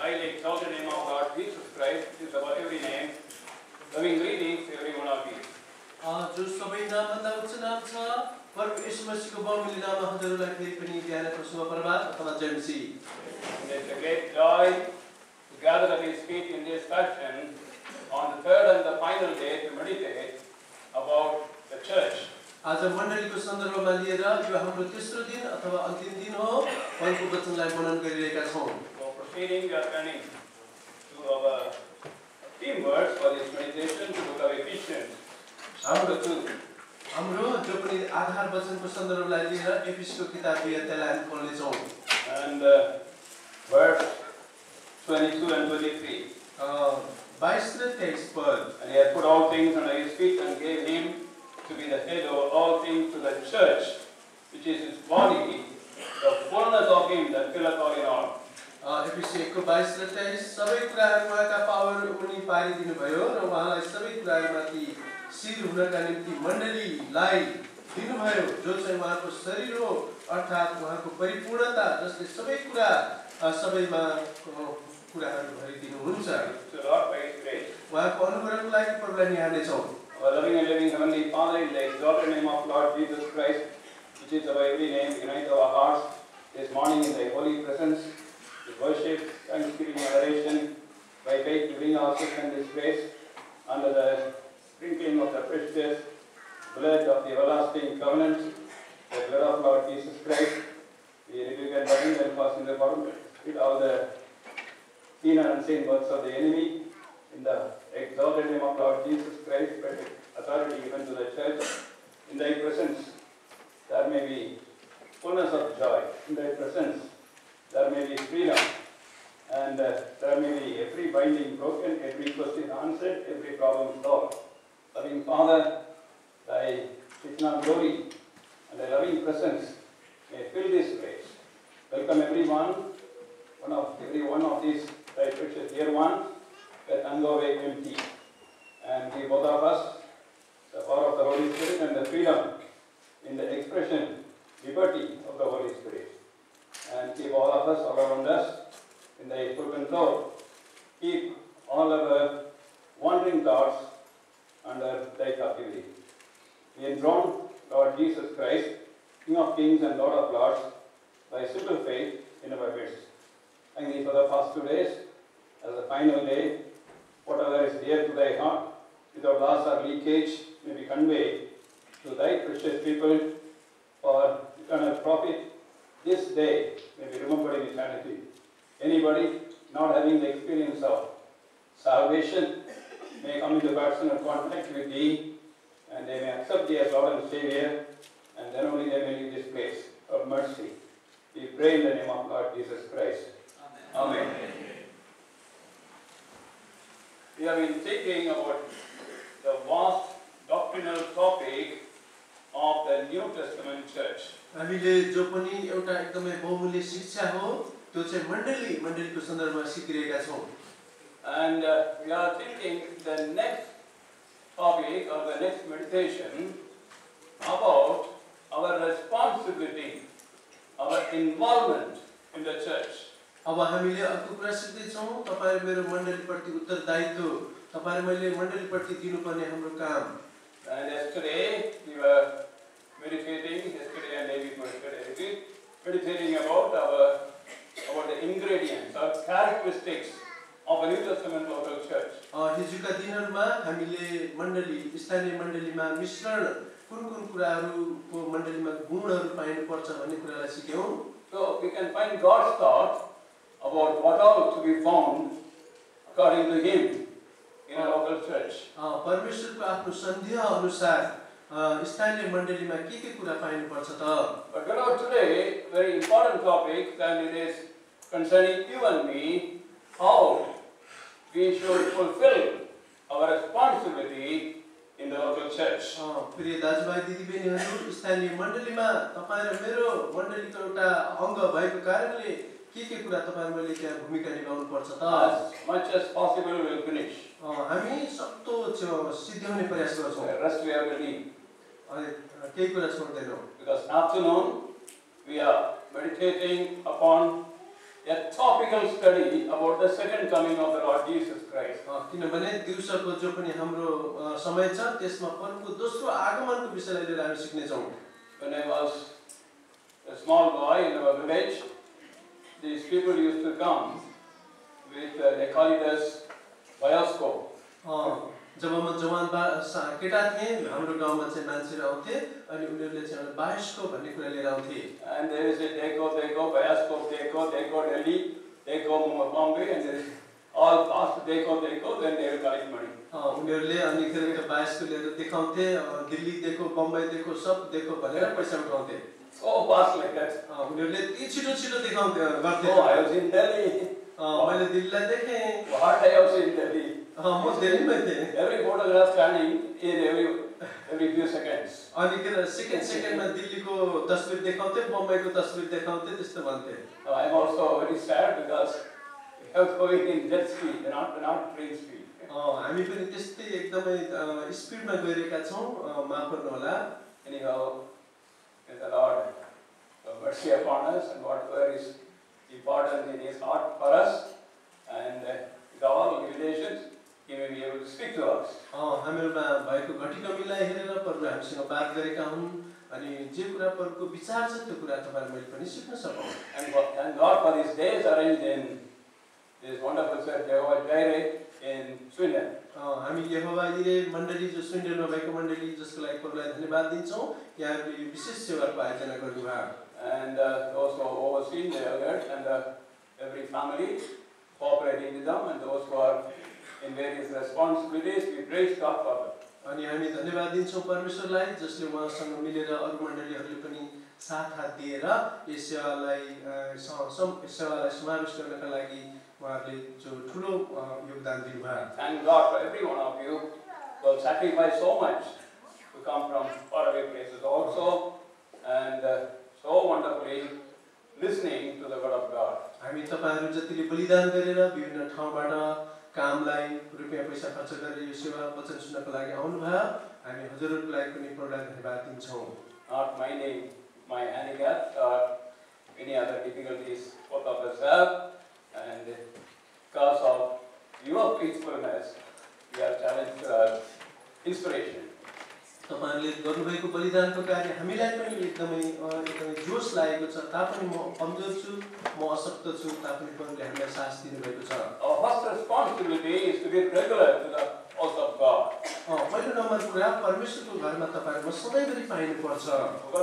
highly exalted name of Lord Jesus Christ, which is above every name. Loving greetings to every one of you. जो सबै नामभन्दा उच्च नाम छ प्रभु यीशु मसीहको बहुमूल्य नाममा हजुरहरूलाई फेरि पनि बिहानको शुभ प्रभात अथवा जय मसीह। It's a great joy to gather at His feet in this fashion on the third and the final day to meditate about the church. आज मण्डलीको सन्दर्भमा लिएर यो हाम्रो तेस्रो दिन अथवा अन्तिम दिन हो, उहाँको वचनलाई मनन गरिरहेका छौँ। So proceeding, we are turning to our theme verse for this meditation, to book of Ephesians, chapter 2. हाम्रो जो पनि आधार वचनको सन्दर्भलाई लिएर एफिसको किताब 2 अध्यायलाई हामी पढ्नेछौँ। And verse 22 and 23. 22 र 23 पद। And He has put all things under His feet and gave Him to be the head over all things to the church, which is His body, the fullness of Him that filleth all in all. एफिसी 1 को 22 र 23 सबै कुराहरू उहाँका power उनी पारिदिनु भयो र उहाँलाई सबै कुराहरूमाथि शिर हुनका निम्ति मण्डलीलाई दिनुभयो जो चाहिँ उहाँको शरीर हो, अर्थात् उहाँको परिपूर्णता जसले सबै कुरा सबैमा कुराहरू भरिदिनुहुन्छ। So Lord, by His grace, उहाँको अनुग्रहको लागि प्रभुलाई निहार्नेछौँ। our loving and living Heavenly Father, in the exalted name of Lord Jesus Christ, which is above every name, unite our hearts this morning in Thy holy presence, with worship, thanksgiving, adoration, by faith to bring ourselves in this place under the sprinkling of the precious blood of the everlasting covenant, the blood of Lord Jesus Christ. We rebuke and bind and cast in the bottom, with all the seen and unseen works of the enemy, in the exalted name of Lord Jesus Christ, perfect authority given to the church. In Thy presence, there may be fullness of joy. In Thy presence, there may be freedom. And there may be every binding broken, every question answered, every problem solved. Loving Father, Thy eternal glory and Thy loving presence may fill this place. Welcome every one of these Thy precious dear ones that can go away empty. And give both of us the power of the Holy Spirit and the freedom in the expression, liberty of the Holy Spirit. And keep all of us, all around us, in Thy full control. Keep all our wandering thoughts under Thy captivity. We enthrone Lord Jesus Christ, King of kings and Lord of lords, by simple faith in our midst. Thank Thee for the past 2 days, as the final day, whatever is dear to Thy heart, without loss or leakage, may be conveyed to Thy precious people for eternal profit. This day may be remembered in eternity. Anybody not having the experience of salvation may come into personal contact with Thee, and they may accept Thee as Lord and Savior, and then only they may leave this place of mercy. We pray in the name of Lord Jesus Christ. Amen. Amen. We have been thinking about the vast doctrinal topic of the New Testament church. हामीले जो पनि एउटा एकदमै बहुमूल्य शिक्षा हो त्यो चाहिँ मण्डलीको सन्दर्भमा सिकिरहेका छौँ। And we are thinking the next topic or the next meditation about our responsibility, our involvement in the church. अब हामीले अर्को कुरा सिक्दैछौँ, तपाईहरु मेरो मण्डलीप्रति उत्तरदायित्व, तपाईहरु मैले मण्डलीप्रति दिनुपर्ने हाम्रो काम। And yesterday we were meditating, yesterday and day before yesterday, meditating about the ingredients or characteristics of a New Testament local church. हिजोका दिनहरुमा हामीले मण्डली स्थानीय मण्डलीमा मिश्रण कुन कुराहरुको मण्डलीमा गुणहरु पाइनु पर्छ भन्ने कुरालाई सिक्यौं। So we can find God's thought about what all to be found according to Him in a local church. परमेश्वरको आफ्नो सन्देह अनुसार स्थानीय मण्डलीमा के कुरा पाइनु पर्छ त। But today very important topic, and it is concerning you and me, how we should fulfill our responsibility in the local church. प्रिय दाजुभाइ दिदीबहिनीहरु, स्थानीय मण्डलीमा तपाई र मेरो मण्डलीको एउटा अंग भएको कारणले के कुरा तपाई मैले त्यहाँ भूमिका निभाउनु पर्छ त। As much as possible we will finish. हामी सक्दो सिद्ध्याउने प्रयास गर्छौं। The rest we have to leave. अनि केही कुरा छोड्दैनौं। Because afternoon we are meditating upon a topical study about the second coming of the Lord Jesus Christ. किनभने दिउँसोको जो पनि हाम्रो समय छ त्यसमा प्रभुको दोस्रो आगमनको विषयलाई लिएर हामी सिक्ने छौं. When I was a small boy in our village, these people used to come with, they call it as bioscope. जब म जवान केटा थिएँ हाम्रो गाउँमा चाहिँ मान्छेहरू आउँथे अनि उनीहरूले चाहिँ बायोस्कोप भन्ने कुरा लिएर आउँथे. And there is a Deco, bioscope, Deco, Delhi, Deco Bombay, and there is all past Deco, then they will collect money. उनीहरूले अनि त्यो बायोस्कोप लिएर देखाउँथे दिल्ली देखो बम्बई देखो सब देखो भनेर पैसा उठाउँथे. So fast like that. उनीहरूले ती छिटो देखाउँथे गर्थे. Oh, I was in Delhi. मैले दिल्लीलाई देखेँ. What I was in Delhi. म दिल्लीमै थिएँ. Every photograph scanning in every few seconds. अनि के सेकेन्डमा दिल्लीको तस्बिर देखाउँथे बम्बईको तस्बिर देखाउँथे त्यस्तो भन्थे. I am also very sad because we are going in jet speed, not train speed. हामी पनि त्यस्तै एकदमै स्पिडमा गइरहेका छौं. माफ गर्नु होला. Anyhow, may the Lord have mercy upon us and whatever is important in His heart for us, and with all limitations, He may be able to speak to us. हामीमा भएको घटी कमीलाई हेरेर प्रभु हामीसँग बात गरेका हुन् अनि जे कुरा प्रभुको विचार छ त्यो कुरा तपाईहरु मैले पनि सिक्न सकौं. And thank God for these days arranged in this wonderful church Jehovah Jireh in Sweden. हामी यहोवा इरे मण्डली जो स्विडेनमा भएको मण्डली जसको लागि प्रभुलाई धन्यवाद दिन्छौं. यहाँले विशेष सेवाको आयोजना गर्नुभयो. And those who are overseeing the elders and every family cooperating with them, and those who are in various responsibilities, we praise God for them. अनि हामी धन्यवाद दिन्छौं परमेश्वरलाई जसले उहाँसँग मिलेर अरु मण्डलीहरुले पनि साथ हात दिएर यस सेवालाई समावेश गर्नका लागि उहाँहरूले जो ठूलो योगदान दिनुभयो. Thank God for every one of you who have sacrificed so much to come from faraway places also, and so wonderfully listening to the word of God. हामी तपाईहरु जतिले बलिदान गरेर विभिन्न ठाउँबाट कामलाई रुपैयाँ पैसा खर्च गरेर यो सेवा वचन सुन्नको लागि आउनु भयो. हामी हजुरहरुको लागि पनि प्रभुलाई धन्यवाद दिन्छौं. Not minding my handicap or any other difficulties both of us have, and because of your faithfulness, we are challenged to inspiration. तपाईहरुले गर्नुभएको बलिदानको कार्य हामीलाई पनि एकदमै जोश लागेको छ. तापनि म कमजोर छु, म अशक्त छु, तापनि प्रभुले हामीलाई साहस दिनुभएको छ. Our first responsibility is to be regular to the house of God. पहिलो नम्बर कुरा परमेश्वरको घरमा तपाईहरु सधैँभरि पाइनु पर्छ.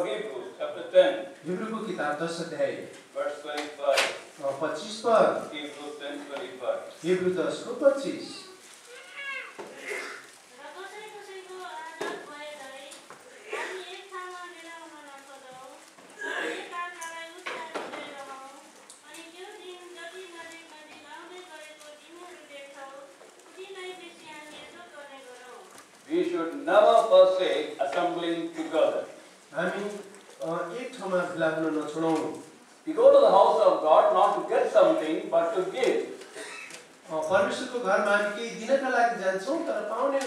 Hebrews chapter 10, हिब्रूको किताब 10 अध्याय verse 25. 25 पद. Hebrews 10:25. हिब्रू 10 को 25. We should never forsake assembling together. हामी एक ठाउँमा भेला हुन नछोडौं. We go to the house of God not to get something but to give. परमेश्वरको घरमा हामी केही दिनका लागि जान्छौं तर पाउने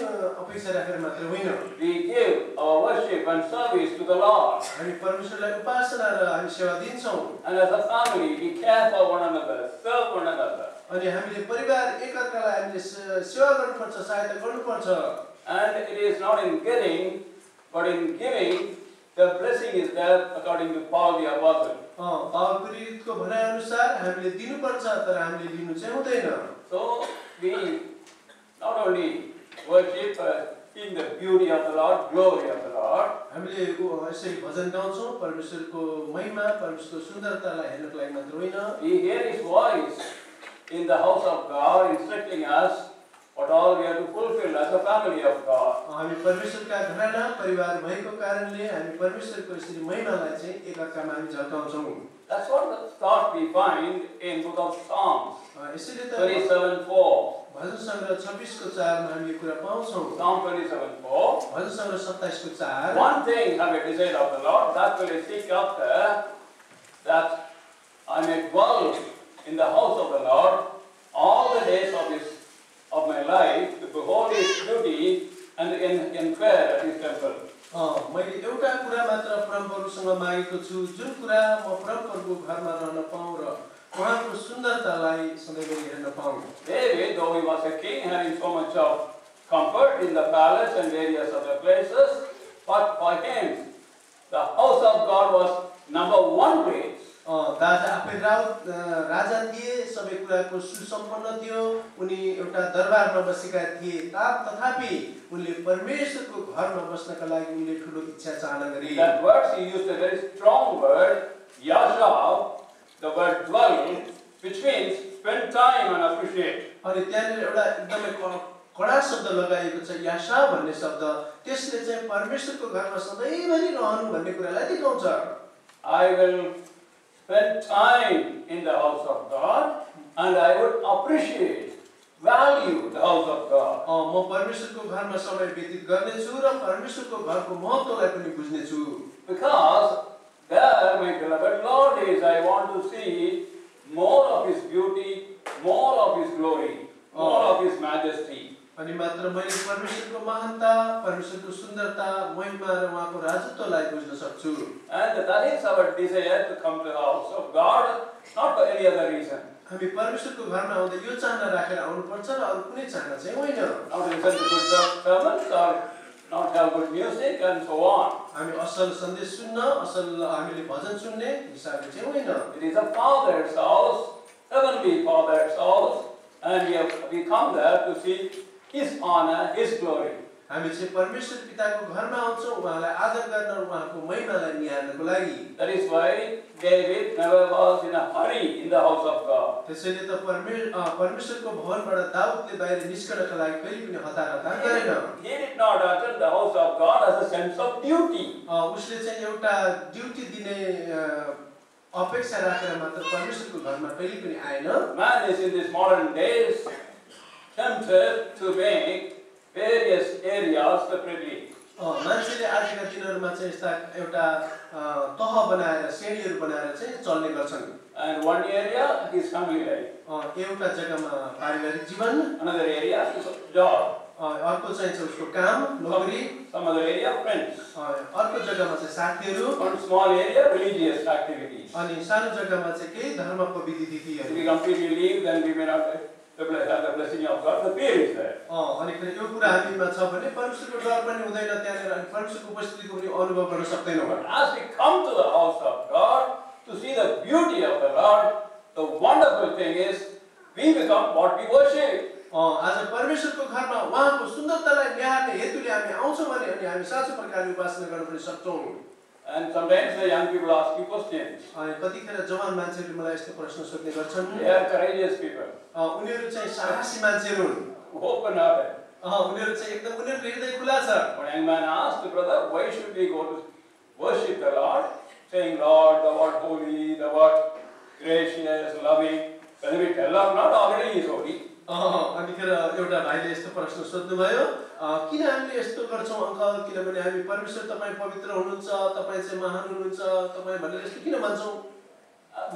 अपेक्षा राखेर मात्र होइन. We give our worship and service to the Lord. हामी परमेश्वरलाई उपासना र हामी सेवा दिन्छौं. And as a family we care for one another, serve one another. अनि हामीले परिवार एकअर्कालाई हामीले सेवा गर्नुपर्छ, सहायता गर्नुपर्छ. And it is not in getting but in giving. The blessing is there according to Paul the apostle. पावल प्रेरितको भनाइ अनुसार हामीले दिनुपर्छ तर हामीले लिनु चाहिँ हुँदैन. So we not only worship in the beauty of the Lord, glory of the Lord. हामीले यसरी भजन गाउँछौं परमेश्वरको महिमा, परमेश्वरको सुन्दरतालाई हेर्नको लागि मात्र होइन. We hear His voice in the house of God instructing us what all we have to fulfill as a family of God. हामी परमेश्वरका घराना परिवार भएको कारणले हामी परमेश्वरको यसरी महिमालाई चाहिँ एकअर्कामा हामी झल्काउँछौं. That's what the thought we find in book of Psalms. यसरी त 27:4. भजन सङ्ग्रह 26 को 4 मा हामी यो कुरा पाउँछौं. Psalm 27:4. भजन सङ्ग्रह 27 को 4. One thing have I desired of the Lord, that will I seek after, that I may dwell in the house of the Lord all the days of my life, to behold His beauty and inquire at His temple. मैले एउटा कुरा मात्र परमप्रभुसँग मागेको छु, जुन कुरा म परमप्रभुको घरमा रहन पाऊँ र उहाँको सुन्दरतालाई सधैँभरि हेर्न पाऊँ। David, though he was a king, having so much of comfort in the palace and various other places, but for him, the house of God was number one place. राजा आफै राजा थिए, सबै कुराको सुसम्पन्न थियो, उनी एउटा दरबारमा बसेका थिए, तथापि उनले परमेश्वरको घरमा बस्नका लागि उनले ठुलो इच्छा चाहना गरे। That verse he used a very strong word, yashav, the word dwell, which means spend time and appreciate. अनि त्यहाँनिर एउटा एकदमै कडा शब्द लगाएको छ, याशा भन्ने शब्द, त्यसले चाहिँ परमेश्वरको घरमा सधैँभरि रहनु भन्ने कुरालाई देखाउँछ। I will spend time in the house of God and I would appreciate, value the house of God. म परमेश्वरको घरमा समय व्यतीत गर्नेछु र परमेश्वरको घरको महत्त्वलाई पनि बुझ्नेछु। Because there, my beloved Lord is, I want to see more of His beauty, more of His glory, more of His majesty. अनि मात्र मैले परमेश्वरको महानता, परमेश्वरको सुन्दरता, महिमा र उहाँको राजत्वलाई बुझ्न सक्छु। And that is our desire to come to the house of God, not for any other reason. हामी परमेश्वरको घरमा आउँदा यो चाहना राखेर आउनुपर्छ र अरू कुनै चाहना चाहिँ होइन। Not to listen to good sermons or not have good music and so on. हामी असल सन्देश सुन्न, असल हामीले भजन सुन्ने हिसाबले चाहिँ होइन। It is a Father's house, heavenly Father's house, and we come there to see His honor, His glory. हामी चाहिँ परमेश्वर पिताको घरमा आउँछौँ, उहाँलाई आदर गर्न, उहाँको महिमालाई निहाल्नको लागि। That is why David never was in a hurry in the house of God. त्यसैले त परमेश्वरको भवनबाट दाउदले बाहिर निस्कनका लागि कहिले पनि हतार गरेन। He did not attend the house of God as a sense of duty. उसले चाहिँ एउटा ड्युटी दिने अपेक्षा राखेर मात्र परमेश्वरको घरमा कहिले पनि आएन। Man is in these modern days tempted to make various areas separately. मान्छेले आजका दिनहरुमा चाहिँ यस्ता एउटा तह बनाएर श्रेणीहरु बनाएर चाहिँ चल्ने गर्छन्। And one area is family life. एउटा जग्गामा पारिवारिक जीवन, another area is job. अर्को चाहिँ उसको काम, नोकरी, some other area friends. अर्को जग्गामा चाहिँ साथीहरु, one small area religious activities. अनि सानो जग्गामा चाहिँ केही धर्मको विधि-विधिहरु। If we completely leave, then we may not have the blessing of God. The fear is there. अनि फेरि यो कुरा हामीमा छ भने परमेश्वरको डर पनि हुँदैन, त्यहाँनेर अनि परमेश्वरको उपस्थितिको पनि अनुभव गर्न सक्दैनौँ। But as we come to the house of God to see the beauty of the Lord, the wonderful thing is we become what we worship. आज परमेश्वरको घरमा उहाँको सुन्दरतालाई निहाल्ने हेतुले हामी आउँछौँ भने अनि हामी साँचो प्रकारले उपासना गर्न पनि सक्छौँ। And sometimes the young people ask me questions. अनि कतिखेर जवान मान्छेहरूले मलाई यस्तो प्रश्न सोध्ने गर्छन्। They are courageous people. उनीहरू चाहिँ साहसी मान्छेहरू हुन्। Open hearted. उनीहरू चाहिँ एकदम उनीहरूको हृदय खुला छ। One young man asked the brother, why should we go to worship the Lord, saying, Lord, thou art holy, thou art gracious, loving. When we tell him not already he is holy. अनिखेर एउटा भाइले यस्तो प्रश्न सोध्नुभयो, किन हामीले यस्तो गर्छौं uncle, किनभने हामी परमेश्वर तपाईं पवित्र हुनुहुन्छ, तपाईं चाहिँ महान हुनुहुन्छ, तपाईं भनेर यस्तो किन भन्छौं?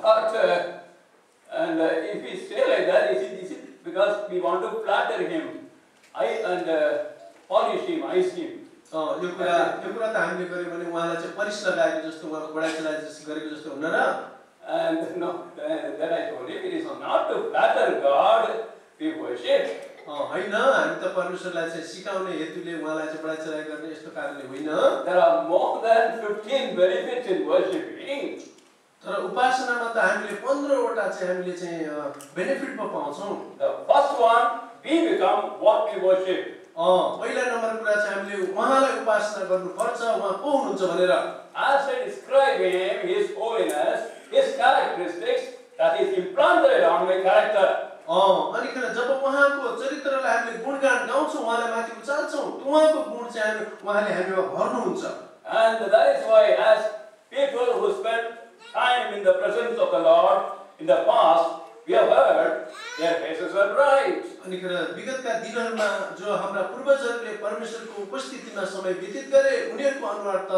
But if we say like that, is it because we want to flatter him and polish him, ice him? यो कुरा त हामीले गर्यो भने उहाँलाई चाहिँ परिस लगाएको जस्तो, उहाँको बढाइ चढाइ जस्तो गरेको जस्तो हुन्न र? And no, then I told him, it is not to flatter God we worship. हैन, हामी त परमेश्वरलाई चाहिँ सिकाउने हेतुले उहाँलाई चाहिँ बढाइ चढाइ गर्ने यस्तो कारणले होइन। There are more than 15 benefits in worshiping. तर उपासनामा त हामीले 15 वटा चाहिँ हामीले चाहिँ बेनिफिट पाउँछौं। The first one, we become what we worship. पहिला नम्बर कुरा चाहिँ हामीले उहाँलाई उपासना गर्नुपर्छ, उहाँ को हुनुहुन्छ भनेर। As I describe him, his holiness, his characteristics that is implanted on my character. अनि जब उहाँको चरित्रलाई हामीले गुणगान गाउँछौं, उहाँलाई माथि उचाल्छौं, उहाँको गुण चाहिँ उहाँले हामीमा भर्नुहुन्छ। And that is why as people who spend time in the presence of the Lord in the past, we have heard their faces were bright. अनि विगतका दिनहरुमा जो हाम्रा पूर्वजहरूले परमेश्वरको उपस्थितिमा समय व्यतीत गरे, उनीहरुको अनुहार त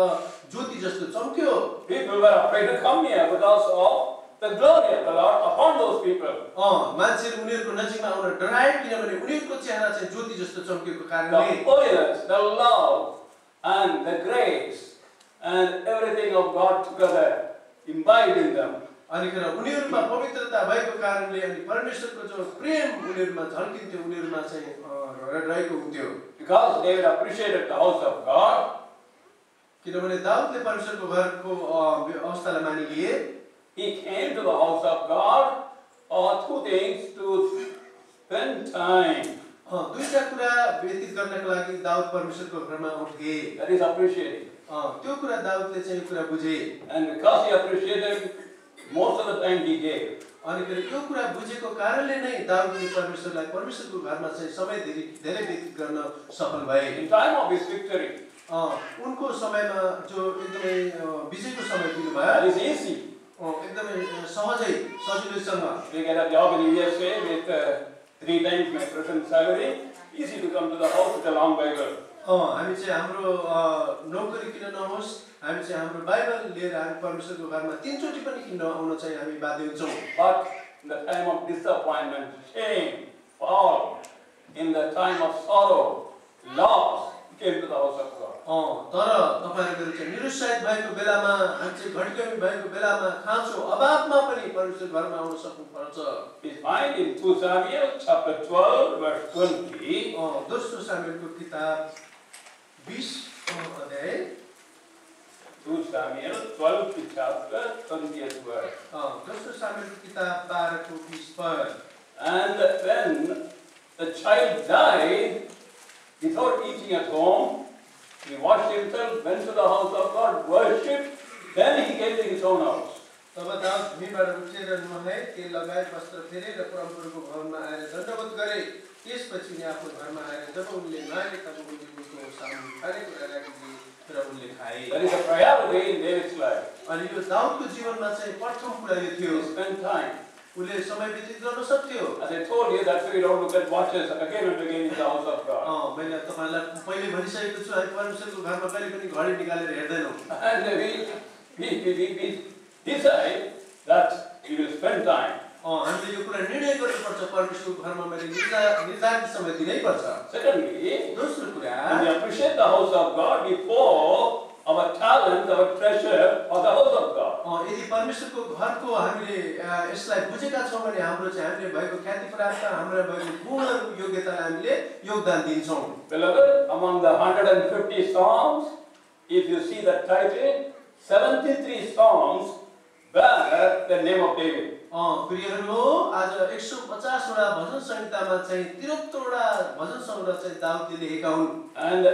ज्योति जस्तो चम्क्यो। People were afraid to come here because of the glory of the Lord upon those people. मान्छेहरु उनीहरुको नजिकमा आउन डराए, किनभने उनीहरुको चेहरा चाहिँ ज्योति जस्तो चम्केको कारणले। The holiness, the love and the grace and everything of God together imbibed in them. अनि उनीहरुमा पवित्रता भएको कारणले अनि परमेश्वरको जो प्रेम उनीहरुमा झल्किन्थ्यो उनीहरुमा चाहिँ रहेको हुन्थ्यो because David appreciated the house of God. किनभने दाउदले परमेश्वरको घरको अवस्थालाई मानिलिए He came to the house of God two things to spend time. दुईटा कुरा व्यतीत गर्नको लागि दाउद परमेश्वरको घरमा उठे That is appreciating. त्यो कुरा दाउदले चाहिँ यो कुरा बुझे And because he appreciated, most of the time he gave. अनि यो कुरा बुझेको कारणले नै दाउदले परमेश्वरलाई परमेश्वरको घरमा चाहिँ समय धेरै व्यतीत गर्न सफल भए In time of his victory, उनको समयमा जो एकदमै विजयको समय दिनु that भयो is easy. एकदमै सहजै सजिलैसँग We get a job in USA with 3 times my present salary. Easy to come to the house with a long Bible. हामी चाहिँ हाम्रो नोकरी किन नहोस् हामी चाहिँ हाम्रो बाइबल लिएर हामी परमेश्वरको घरमा 3 चोटि पनि किन्न आउन चाहिँ हामी बाध्य हुन्छौँ But in the time of disappointment, shame, fall, in the time of sorrow, loss, he came to the house of God. तर तपाईहरुले चाहिँ निरुत्साहित भएको बेलामा हामी चाहिँ घटकमी भएको बेलामा खाँचो अभावमा पनि परमेश्वर घरमा आउन सक्नुपर्छ It's found in 2 Samuel chapter 12 verse 20. दोस्रो सामुएलको किताब 20 अध्याय 2 Samuel 12 chapter 20th verse. दोस्रो सामुएलको किताब 12 को 20 पद. And when the child died, without eating at home, he washed himself, went to the house of God, worshipped, then he came to his own house. तब दाउद भूमिबाट उठेर नुहाए तेल लगाए वस्त्र फेरे र परमप्रभुको भवनमा आएर दण्डवत गरे त्यसपछि उनी आफ्नो घरमा आएर जब उनले नुहाए तब उनले उनको सामु खाने कुरा राखिदिए र उनले खाए. That is a priority in David's life. अनि यो दाउदको जीवनमा चाहिँ प्रथम कुरा यो थियो Spend time. उले समय व्यतीत गर्न सक्थ्यो. As I told you, that's why we don't look at watches again and again in the house of God. मैले तपाईलाई पहिले भनिसकेको छु हामी परमेश्वरको घरमा कहिले पनि घडी निकालेर हेर्दैनौं. And we decide that we will spend time. हामीले यो कुरा निर्णय गर्नुपर्छ परमेश्वरको घरमा मैले निर्धारित समय दिनै पर्छ. Secondly, दोस्रो कुरा we appreciate the house of God before our talent, our treasure for the house of God. यदि परमेश्वरको घरको हामीले यसलाई बुझेका छौं भने हाम्रो चाहिँ हामीले भएको ख्याति प्राप्त हाम्रो भएको गुणहरु योग्यतालाई हामीले योगदान दिन्छौं. Beloved, among the 150 songs, if you see the title, 73 songs bear the name of David. प्रियहरु आज 150 वटा भजन संहितामा चाहिँ 73 वटा भजन संग्रह चाहिँ दाउदले लेखेका हुन्. And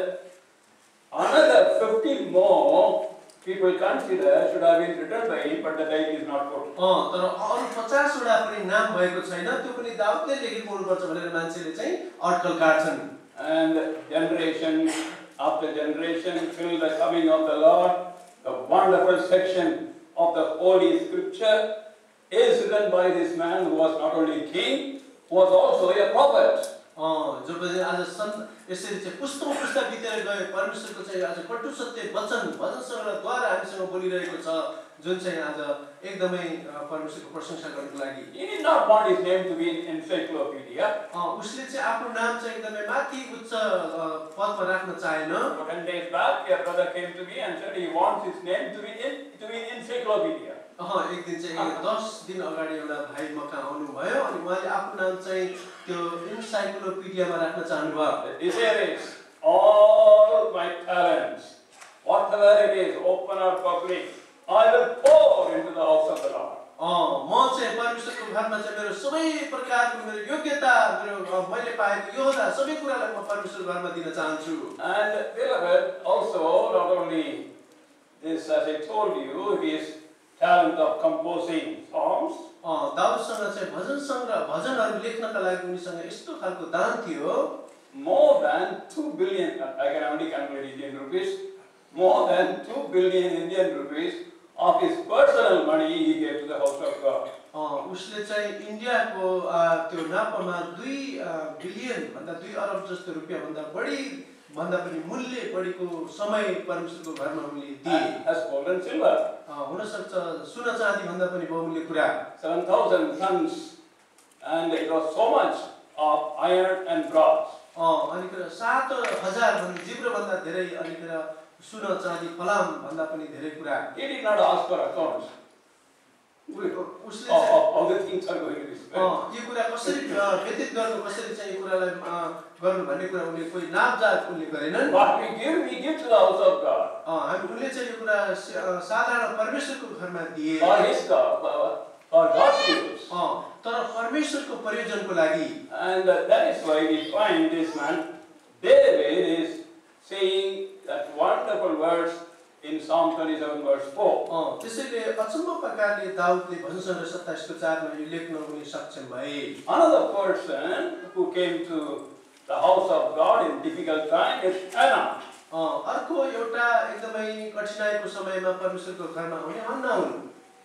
another 50 more people consider should have been written by him, but the title is not put. तर अरु 50 वटा पनि नाम भएको छैन त्यो पनि दाउदले लेखेको हुनुपर्छ भनेर मान्छेले चाहिँ अड्कल काट्छन्. And generation after generation till the coming of the Lord, the wonderful section of the Holy Scripture is written by this man who was not only king, who was also a prophet. जब आज यसरी चाहिँ पुस्तौं पुस्ता बितेर गए परमेश्वरको चाहिँ आज कटु सत्य वचन भजन संग्रहद्वारा हामीसँग बोलिरहेको छ जुन चाहिँ आज एकदमै परमेश्वरको प्रशंसा गर्नको लागि. He did not want his name to be in encyclopedia. उसले चाहिँ आफ्नो नाम चाहिँ एकदमै माथि उच्च पदमा राख्न चाहेन. 10 days back, a brother came to me and said he wants his name to be in encyclopedia. एक दिन चाहिँ 10 दिन अगाडि एउटा भाइ मका आउनु भयो अनि उहाँले आफ्नो नाम चाहिँ त्यो इन्साइक्लोपिडियामा राख्न चाहनु भयो. This is all my talents, whatever it is, open or public, I will pour into the house of the Lord. म चाहिँ परमेश्वरको घरमा चाहिँ मेरो सबै प्रकारको मेरो योग्यता मेरो मैले पाएको योग्यता सबै कुरालाई म परमेश्वरको घरमा दिन चाहन्छु. And beloved, also not only this, as I told you, his talent of composing songs. दाउदसँग चाहिँ भजन संग्रह भजनहरु लेख्नका लागि उनीसँग यस्तो खालको दान थियो. More than 2 billion, I can only calculate Indian rupees, more than 2 billion Indian rupees of his personal money he gave to the house of God. उसले चाहिँ इन्डियाको त्यो नापमा 2 बिलियन भन्दा 2 अरब जस्तो रुपैयाँ भन्दा बढी भन्दा पनि मूल्य बढीको समय परमेश्वरको घरमा उनले दिए. As gold and silver. हुन सक्छ सुन चाँदी भन्दा पनि बहुमूल्य कुरा. 7,000 tons, and it was so much of iron and bronze. अनि 7,000 भन्दा जिब्रो भन्दा धेरै अनि सुन चाँदी फलाम भन्दा पनि धेरै कुरा. He did not ask for accounts. उसले how the things are going to be spent. यो कुरा कसरी व्यतीत गर्नु कसरी चाहिँ यो कुरालाई गर्नु भन्ने कुरा उनले कोही नापजात उनले गरेनन् What we give to the house of God, हामी उनले चाहिँ यो कुरा साधारण परमेश्वरको घरमा दिए or his God, or God's use. तर परमेश्वरको प्रयोजनको लागि And that is why we find this man David is saying that wonderful verse in Psalm 27 verse 4. त्यसैले अचम्म प्रकारले दाउदले भजन सङ्ग्रह 27 को 4 मा यो लेख्न उनी सक्षम भए Another person who came to the house of God in difficult time is Hannah. अर्को एउटा एकदमै कठिनाइको समयमा परमेश्वरको घरमा आउने हन्ना हुन्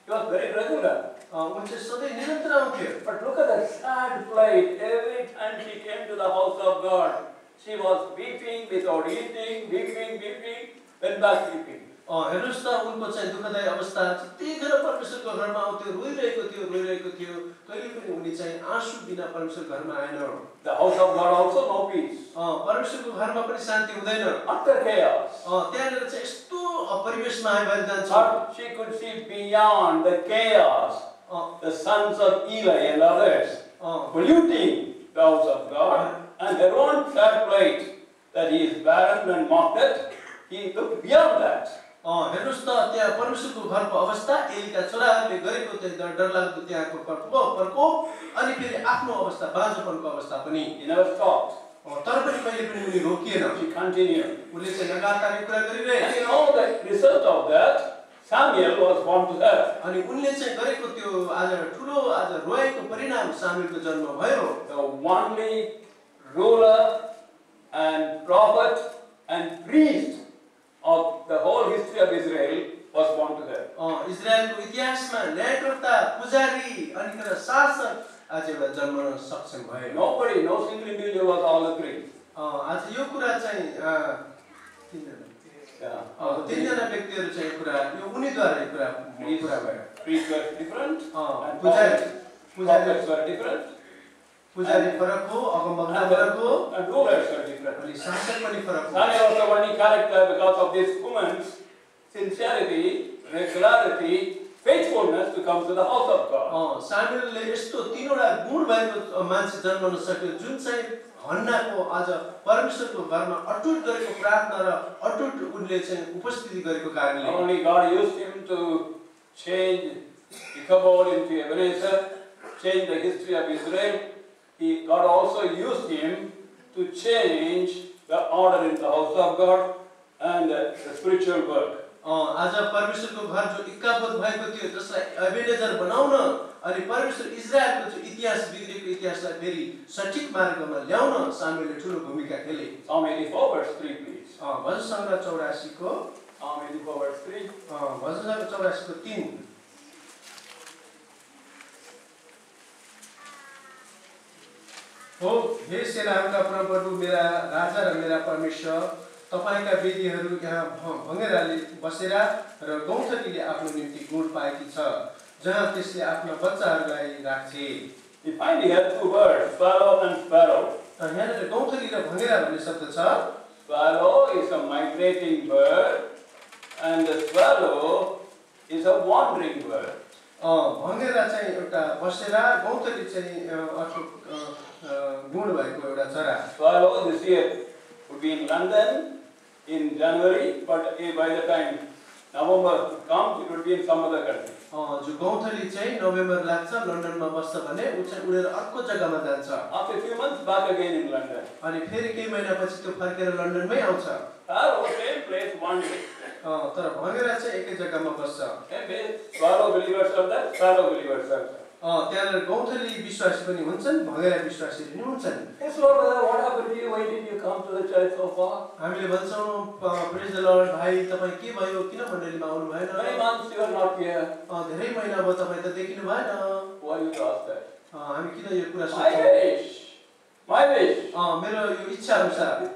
He was very regular. उनी चाहिँ सधैँ निरन्तर आउँथ्यो But look at that sad plight. Every time she came to the house of God, she was weeping without eating, weeping, went back weeping. हेर्नुस् त उनको चाहिँ दुःखदायी अवस्था त्यतिखेर परमेश्वरको घरमा आउँथ्यो रोइरहेको थियो कहिले पनि उनी चाहिँ आँसु बिना परमेश्वरको घरमा आएन The house of God also no peace. परमेश्वरको घरमा पनि शान्ति हुँदैन Utter chaos. त्यहाँनिर चाहिँ यस्तो परिवेशमा भएर जान्छ But she could see beyond the chaos, the sons of Eli and others polluting the house of God, and their own sad plight that he is barren and mocked at. He looked beyond that. हेर्नुस् त त्यहाँ परमेश्वरको घरको अवस्था एलीका छोराहरूले गरेको त्यो डरलाग्दो त्यहाँको प्रकोप अनि फेरि आफ्नो अवस्था बाँझोपनको अवस्था पनि He never stopped. तर पनि कहिले पनि उनी रोकिएन She continued. उनले चाहिँ लगातार यो कुरा गरिरहे And you know the result of that, Samuel was born to her. अनि उनले चाहिँ गरेको त्यो आज ठुलो आज रोएको परिणाम सामुएलको जन्म भयो The only ruler and prophet and priest of the whole history of Israel was born to her. इजरायलको इतिहासमा न्यायकर्ता पुजारी अनि तर शासक आज एउटा जन्मन सक्षम भयो Nobody, no single individual was all the three. आज यो कुरा चाहिँ तीनजना व्यक्तिहरू चाहिँ यो कुरा यो उनीद्वारा यो कुरा भयो Priests were different, and पुजारी prophets were different, पुजारी फरक हो अगमवक्ता फरक हो and rulers were different. अनि शासक पनि फरक हो Samuel was the only character because of this woman's sincerity, regularity, faithfulness to come to the house of God. सामुएलले यस्तो तीनवटा गुण भएको मान्छे जन्मन सक्यो जुन चाहिँ हन्नाको आज परमेश्वरको घरमा अटुट गरेको प्रार्थना र अटुट उनले चाहिँ उपस्थिति गरेको कारणले Only God used him to change Ichabod into Ebenezer, change the history of Israel. God also used him to change the order in the house of God and the spiritual work. आज परमेश्वरको घर जो इक्काबोध भएको थियो जसलाई Ebenezer बनाउन अनि परमेश्वर इजरायलको जो इतिहास बिग्रेको इतिहासलाई फेरि सठिक मार्गमा ल्याउन सामुएलले ठुलो भूमिका खेले Psalm 84 verse 3 please. भजन सङ्ग्रह 84 को Psalm 84 verse 3. भजन सङ्ग्रह 84 को 3 हो हे सेनाहरूका प्रभु मेरा राजा र मेरा परमेश्वर तपाईका वेदीहरू यहाँ भङ्गेराले बसेर र गौथलीले आफ्नो निम्ति गुण पाएकी छ जहाँ त्यसले आफ्ना बच्चाहरूलाई राख्छे We find here two words, swallow and sparrow. यहाँनिर गौथली र भङ्गेरा भन्ने शब्द छ Swallow is a migrating bird and the swallow is a wandering bird. भङ्गेरा चाहिँ एउटा बसेरा गौथली चाहिँ अर्को गुण भएको एउटा चरा Swallow this year would be in London in January, but by the time November comes, it would be in some other country. जो गौथली चाहिँ नोभेम्बर लाग्छ लन्डनमा बस्छ भने उ चाहिँ उडेर अर्को जग्गामा जान्छ After a few months, back again in London. अनि फेरि केही महिनापछि त्यो फर्केर लन्डनमै आउँछ Same place, one day. तर भङ्गेरा चाहिँ एकै जग्गामा बस्छ Swallow believers are there, swallow believers are there. त्यहाँनिर गौथली विश्वासी पनि हुन्छन् भङ्गेरा विश्वासी पनि हुन्छन् Yes, Lord, what happened to you? Why did you come to the church so far? हामीले भन्छौँ प्रेज द लर्ड भाइ तपाईँ के भयो किन मण्डलीमा आउनु भएन Many months you are not here. धेरै महिना भयो तपाईँ त देखिनु भएन Why you ask that? हामी किन यो कुरा My सोच्छौँ wish. My wish. मेरो यो इच्छा अनुसार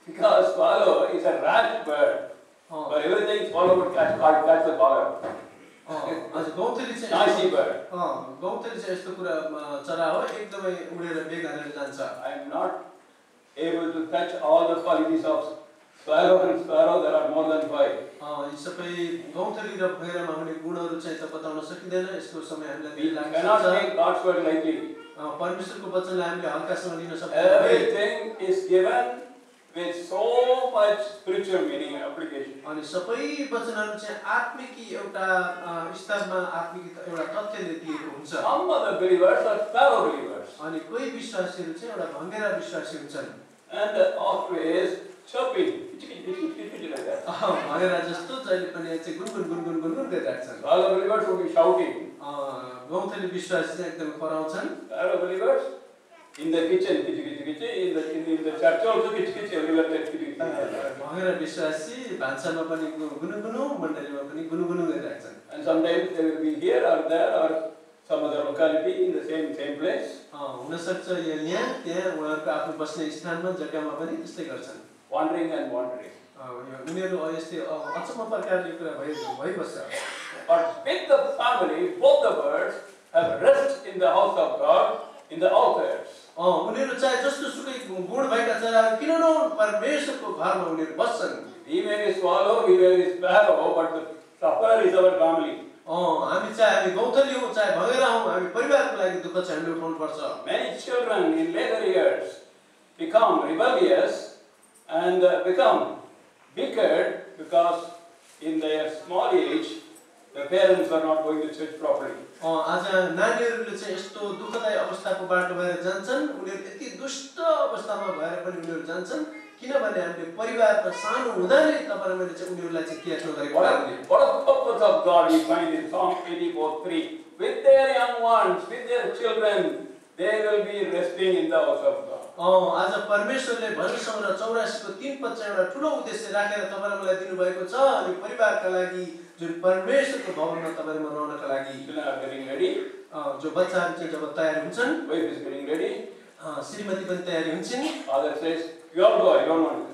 Because swallow is a rash bird. But everything swallow would catch the collar. हजुर गौथली चाहिँ Noisy bird. गौथली चाहिँ यस्तो कुरा चरा हो एकदमै उडेर बेग हालेर जान्छ I am not able to touch all the qualities of sparrow, there are more than 5. यी सबै गौँथली र भैरामा हुने गुणहरू चाहिँ त बताउन सकिँदैन। यसको समय हामीलाई We धेरै लाग्छ। cannot take God's word lightly. परमेश्वरको वचनलाई हामीले हल्कासँग लिन सक्दैनौँ। Everything is given with so much spiritual meaning and application. अनि सबै वचनहरू चाहिँ आत्मिक एउटा स्तरमा आत्मिक एउटा तथ्यले दिएको हुन्छ। Some of the believers are sparrow believers. अनि कोही विश्वासीहरू चाहिँ एउटा भङ्गेरा विश्वासी हुन्छन्। And always chirping, like that. भङ्गेरा जस्तो जहिले पनि चाहिँ गुनगुन गरिरहेछन्। All the believers will be shouting. गौँथली विश्वासी चाहिँ एकदम कराउँछन्। Sparrow believers in the kitchen, in the church also, everywhere. भङ्गेरा विश्वासी भान्सामा पनि गुनुगुनु, मण्डलीमा पनि गुनुगुनु गरिरहेछन्। And sometimes they will be here or there or some other locality in the same place. हुन सक्छ यहाँ त्यहाँ उहाँहरूको आफ्नो बस्ने स्थानमा जग्गामा पनि त्यस्तै गर्छन्। Wandering and wandering. उनीहरू यस्तै अचम्म प्रकारले कुरा भइबस्छ। But with the family, both the birds have rest in the house of God, in the altars. उनीहरू चाहे जस्तो सुकै गुण भएका चराहरू किन नहुन् परमेश्वरको घरमा उनीहरू बस्छन्। We may be swallow, we may be sparrow, but the sufferer is our family. हामी चाहे हामी गौँथली हौँ चाहे भँगेरा हौँ हामी परिवारको लागि दुःख चाहिँ हामीले उठाउनु पर्छ। Many children in later years become rebellious and become wicked because in their small age the parents were not going to church properly. आज नानीहरूले चाहिँ यस्तो दुःखदायी अवस्थाको बाटो भएर जान्छन्। उनीहरू यति दुष्ट अवस्थामा भएर पनि उनीहरू जान्छन् किनभने हामीले परिवारमा सानो हुँदा नै तपाईहरु मैले चाहिँ उनीहरूलाई चाहिँ केयर नगरेको कारणले। What a purpose of God we find in Psalm 84:3. With their young ones, with their children, they will be resting in the house of God. आज परमेश्वरले भजन 84 को 3 पद चाहिँ एउटा ठूलो उद्देश्य राखेर तपाईहरुलाई मलाई दिनु भएको छ अनि परिवारका लागि जुन परमेश्वरको भवनमा तपाईहरुमा रहनका लागि Children are getting ready. जो बच्चाहरु चाहिँ जब तयार हुन्छन्, Wife is getting ready. श्रीमती पनि तयारी हुन्छन्। Father says, "You all go. I don't want to."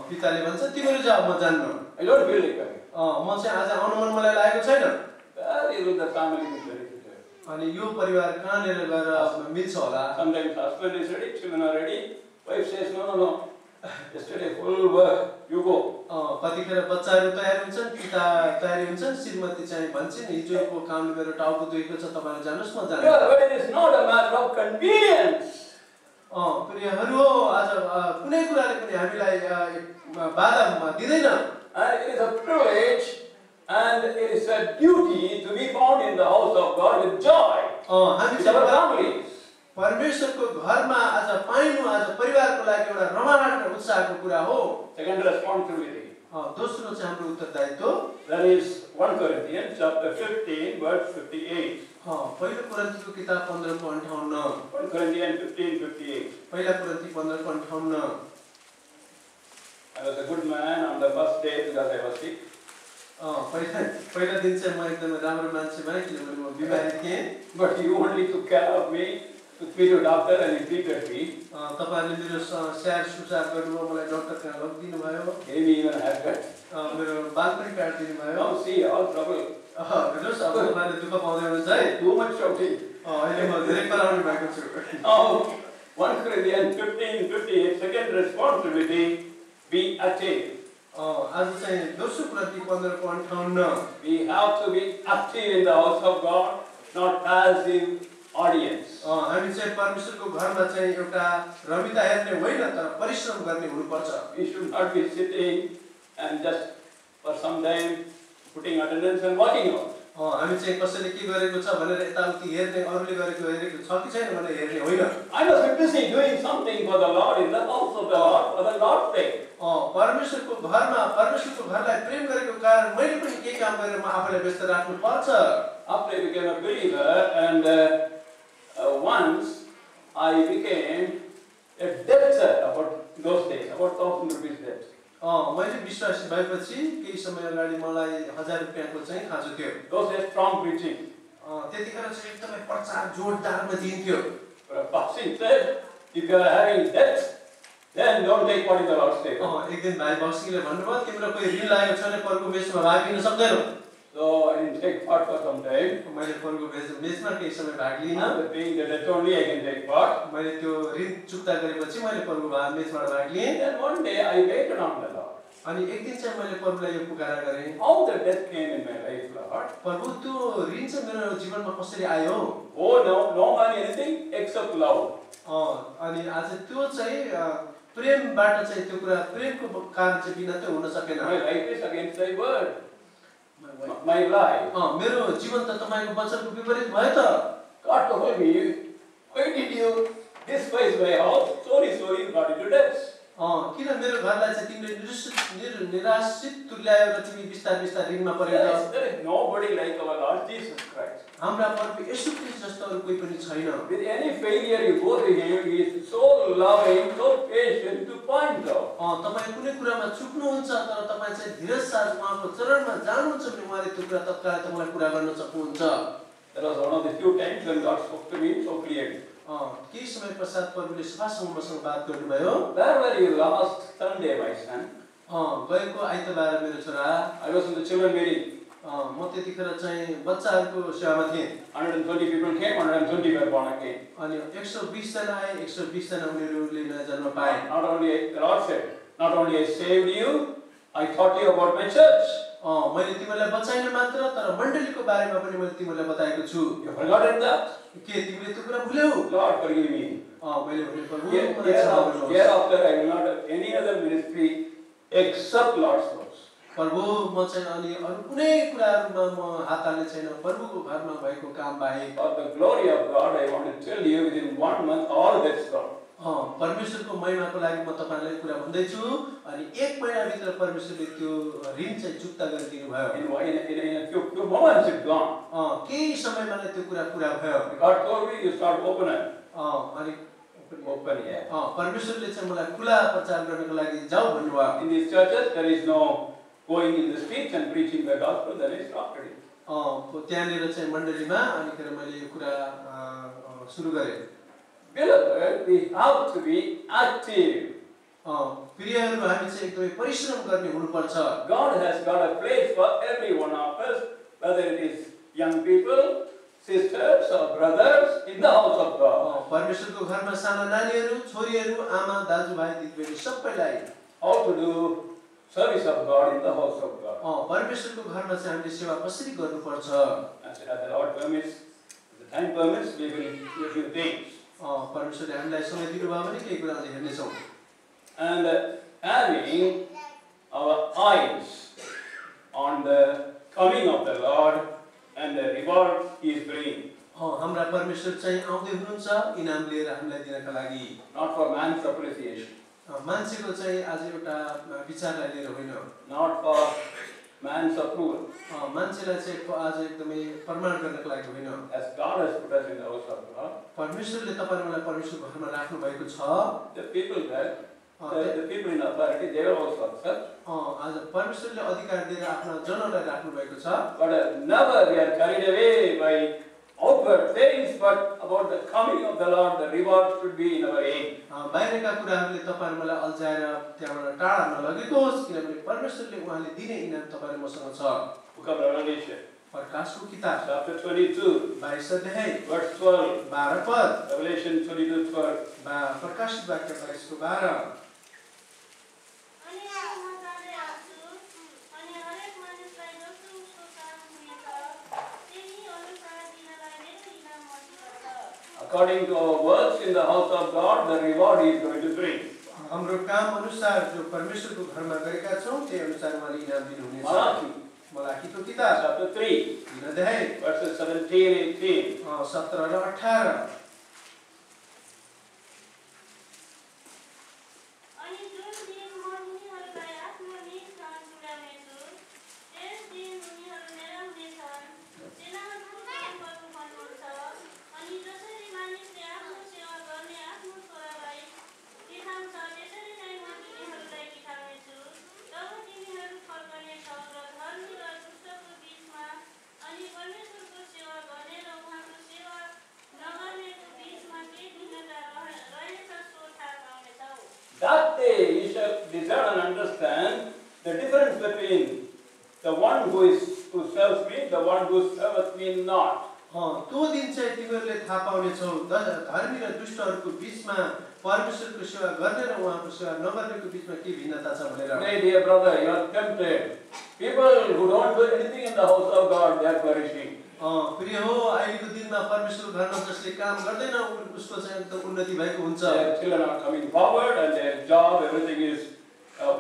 पिताले भन्छ तिमीहरु जाऊ म जान्न। I don't feel like coming. म चाहिँ आज आउनु मन मलाई लागेको छैन। Very well, the family is ready to do. अनि यो परिवार कहाँनेर गएर मिल्छ होला। Sometimes husband is ready, children are ready. Wife says, "No. Yesterday full work. You go." कतिखेर बच्चाहरु तयार हुन्छन्, पिता तयारी हुन्छन्, श्रीमती चाहिँ भन्छन् हिजोको कामले मेरो टाउको दुखेको छ तपाईहरु जानुस् म जान्छु। Yeah, but it is not a matter of convenience. प्रियहरु आज कुनै कुराले पनि हामीलाई बाधा दिदैन। And it is a privilege and it is a duty to be found in the house of God with joy. हामी With our families. परमेश्वरको घरमा आज पाइनु आज परिवारको लागि एउटा रमाइलो र उत्साहको कुरा हो। Second responsibility. दोस्रो चाहिँ हाम्रो उत्तरदायित्व That is 1 Corinthians chapter 15 verse 58. पहिलो कोरिन्थीको किताब 15:58। 1 Corinthians 15:58. पहिला कोरिन्थी 15:58। I was a good man on the first day because I was sick. पहिला दिन चाहिँ म एकदमै राम्रो मान्छे भएँ किनभने म बिमारी थिएँ। But you only took care of me, took me to doctor and you treated me. तपाईहरुले मेरो स्याहार सुसार गर्नुभयो, मलाई डाक्टर कहाँ लगिदिनु भयो। Gave me even a haircut. मेरो बाल पनि काटिदिनु भयो। Now see all trouble. हेर्नुस् अब मलाई दुःख पाउँदै हुनुहुन्छ है। Too much shouting. अहिले म धेरै कराउने भएको छु। Now 1 Corinthians 15:58 second responsibility, be active. आज चाहिँ दोस्रो कोरिन्थी 15:58। We have to be active in the house of God, not passive audience. हामी चाहिँ परमेश्वरको घरमा चाहिँ एउटा रमिता हेर्ने होइन तर परिश्रम गर्ने हुनुपर्छ। We should not be sitting and just for some time putting attendance and walking out. हामी चाहिँ कसैले के गरेको छ भनेर यताउति हेर्ने, अरूले गरेको हेरेको छ कि छैन भनेर हेर्ने होइन। I must be busy doing something for the Lord in the house of the Lord for the Lord's sake. परमेश्वरको घरमा परमेश्वरको घरलाई प्रेम गरेको कारण मैले पनि के काम गरेर म आफूलाई व्यस्त राख्नु पर्छ। After I became a believer and once I became a debtor about those days, about 1,000 rupees debt. मैले विश्वासी भएपछि केही समय अगाडि मलाई 1000 रुपैयाँको चाहिँ खाँचो थियो। Those days strong preaching. त्यतिखेर चाहिँ एकदमै प्रचार जोरदारमा दिन्थ्यो। Pastor said, if you are having debt, then don't take what is the Lord's sake. एक दिन भाइ बक्सिङले भन्नुभयो तिम्रो कोही ऋण लागेको छ भने परको मेसमा भाग लिन सक्दैनौ। So I didn't take part for some time. मैले परको मेसमा केही समय भाग लिन। After paying the debt only I can take part. मैले त्यो ऋण चुक्ता गरेपछि मैले परको मेसबाट भाग लिएँ। Then one day I waited on the Lord. अनि एक दिन चाहिँ मैले प्रभुलाई यो पुकारा गरेँ, how the death came in my life, Lord. प्रभु त्यो ऋण चाहिँ मेरो जीवनमा कसरी आयो? Oh, no money, anything except love. अनि आज त्यो चाहिँ प्रेमबाट चाहिँ त्यो कुरा प्रेमको कारण चाहिँ बिना चाहिँ हुन सकेन। My life is against thy word. My life. मेरो जीवन त तपाईको वचनको विपरीत भयो त। God told me, why did you despise my house? Sorry, you got into debt. किन मेरो घरलाई चाहिँ तिमीले निराशित तुल्यायो र तिमी बिस्तार ऋणमा परेर? There is nobody like our Lord Jesus Christ. हाम्रा प्रभु येशू ख्रीष्ट जस्तो अरु कोही पनि छैन। With any failure you go to him, he is so loving, so patient to point out. तपाई कुनै कुरामा चुक्नुहुन्छ तर तपाई चाहिँ धीरजसाथ उहाँको चरणमा जानुहुन्छ भने उहाँले त्यो कुरा तत्कालै तपाईलाई पूरा गर्न सक्नुहुन्छ। That was one of the few times when God spoke to me so clearly. केही समय पश्चात प्रभुले सफासँग मसँग बात गर्नुभयो। Where were you last Sunday, my son? गएको आइतबार मेरो छोरा, I was in the children meeting. म त्यतिखेर चाहिँ बच्चाहरूको सेवामा थिएँ। 120 people came, 120 were born again. अनि 120 जना आए, 120 जना उनीहरूले नयाँ जन्म पाए। Not only the Lord said, not only I saved you, I taught you about my church. मैले तिमीलाई बचाइन मात्र तर मण्डलीको बारेमा पनि मैले तिमीलाई बताएको छु। You forgotten that? के तिमीले त्यो कुरा भुल्यौ? Lord forgive me. मैले भने प्रभु Hereafter I will not have any other ministry except Lord's house. प्रभु म चाहिँ अनि अरु कुनै कुराहरुमा म हात हाल्ने छैन प्रभुको घरमा भएको काम बाहेक। For the glory of God, I want to tell you, within 1 month all debts gone. परमेश्वरको महिमाको लागि म तपाईलाई कुरा भन्दै छु अनि 1 महिना भित्र परमेश्वरले त्यो ऋण चाहिँ चुक्ता गरिदिनु भयो। In a few moments it gone. केही समयमा नै त्यो कुरा पूरा भयो। God told me you start opening. अनि Open, yeah. परमेश्वरले चाहिँ मलाई खुला प्रचार गर्नको लागि जाऊ भन्नुभयो। In these churches there is no going in the streets and preaching the gospel. Then I stopped it. त्यहाँनिर चाहिँ मण्डलीमा अनि फेरि मैले यो कुरा सुरु गरे। Beloved, we have to be active. प्रियहरू हामी चाहिँ एकदमै परिश्रम गर्ने हुनुपर्छ। God has got a place for every one of us, whether it is young people, sisters or brothers, in the house of God. परमेश्वरको घरमा साना नानीहरू, छोरीहरू, आमा, दाजुभाइ, दिदीबहिनी सबैलाई How to do service of God in the house of God. परमेश्वरको घरमा चाहिँ हामीले सेवा कसरी गर्नुपर्छ? As the Lord permits, the time permits, we will do a few things. परमेश्वरले हामीलाई समय दिनुभयो भने केही कुरा अझै हेर्नेछौँ। And having our eyes on the coming of the Lord and the reward He is bringing. हाम्रा परमेश्वर चाहिँ आउँदै हुनुहुन्छ इनाम लिएर हामीलाई दिनका लागि। Not for man's appreciation. मान्छेको चाहिँ आज एउटा विचारलाई लिएर होइन। Not for man's approval. मान्छेलाई चाहिँ आज एकदमै प्रमाण गर्नको लागि होइन। As God has put us in the house of God. परमेश्वरले तपाईलाई परमेश्वरको घरमा राख्नु भएको छ। The people there, the people in authority, they will also accept. आज परमेश्वरले अधिकार दिएर आफ्ना जनलाई राख्नु भएको छ। But never we are carried away by outward things, but about the coming of the Lord, the reward should be in our aim. बाहिरका कुराहरूले तपाईहरु मलाई अल्झाएर त्यहाँबाट टाढा नलगेकोस् किनभने परमेश्वरले उहाँले दिने इनाम तपाईहरु मसँग छ। Book of Revelation, प्रकाशको किताब chapter 22, 22 अध्याय verse 12. 12 पद। Revelation 22:12. प्रकाशित वाक्य 22:12। According to our works in the house of God, the reward He is going to bring. हाम्रो काम अनुसार जो परमेश्वरको घरमा गरेका छौं त्यही अनुसार उहाँले इनाम दिनुहुनेछ। मलाकीको किताब chapter 3, 3 अध्याय verses 17, 18. 17 र 18। That day you shall discern and understand the difference between the one who serves me, the one who serveth me not. त्यो दिन चाहिँ तिमीहरूले थाहा पाउनेछौ धर्मी र दुष्टहरूको बीचमा परमेश्वरको सेवा गर्ने र उहाँको सेवा नगर्नेको बिचमा के भिन्नता छ भनेर Today, dear brother, you are tempted. People who don't do anything in the house of God, they are flourishing. प्रिय हो अहिलेको दिनमा परमेश्वरको घरमा जसले काम गर्दैन उसको चाहिँ एकदम उन्नति भएको हुन्छ Their children are coming forward and their job, everything is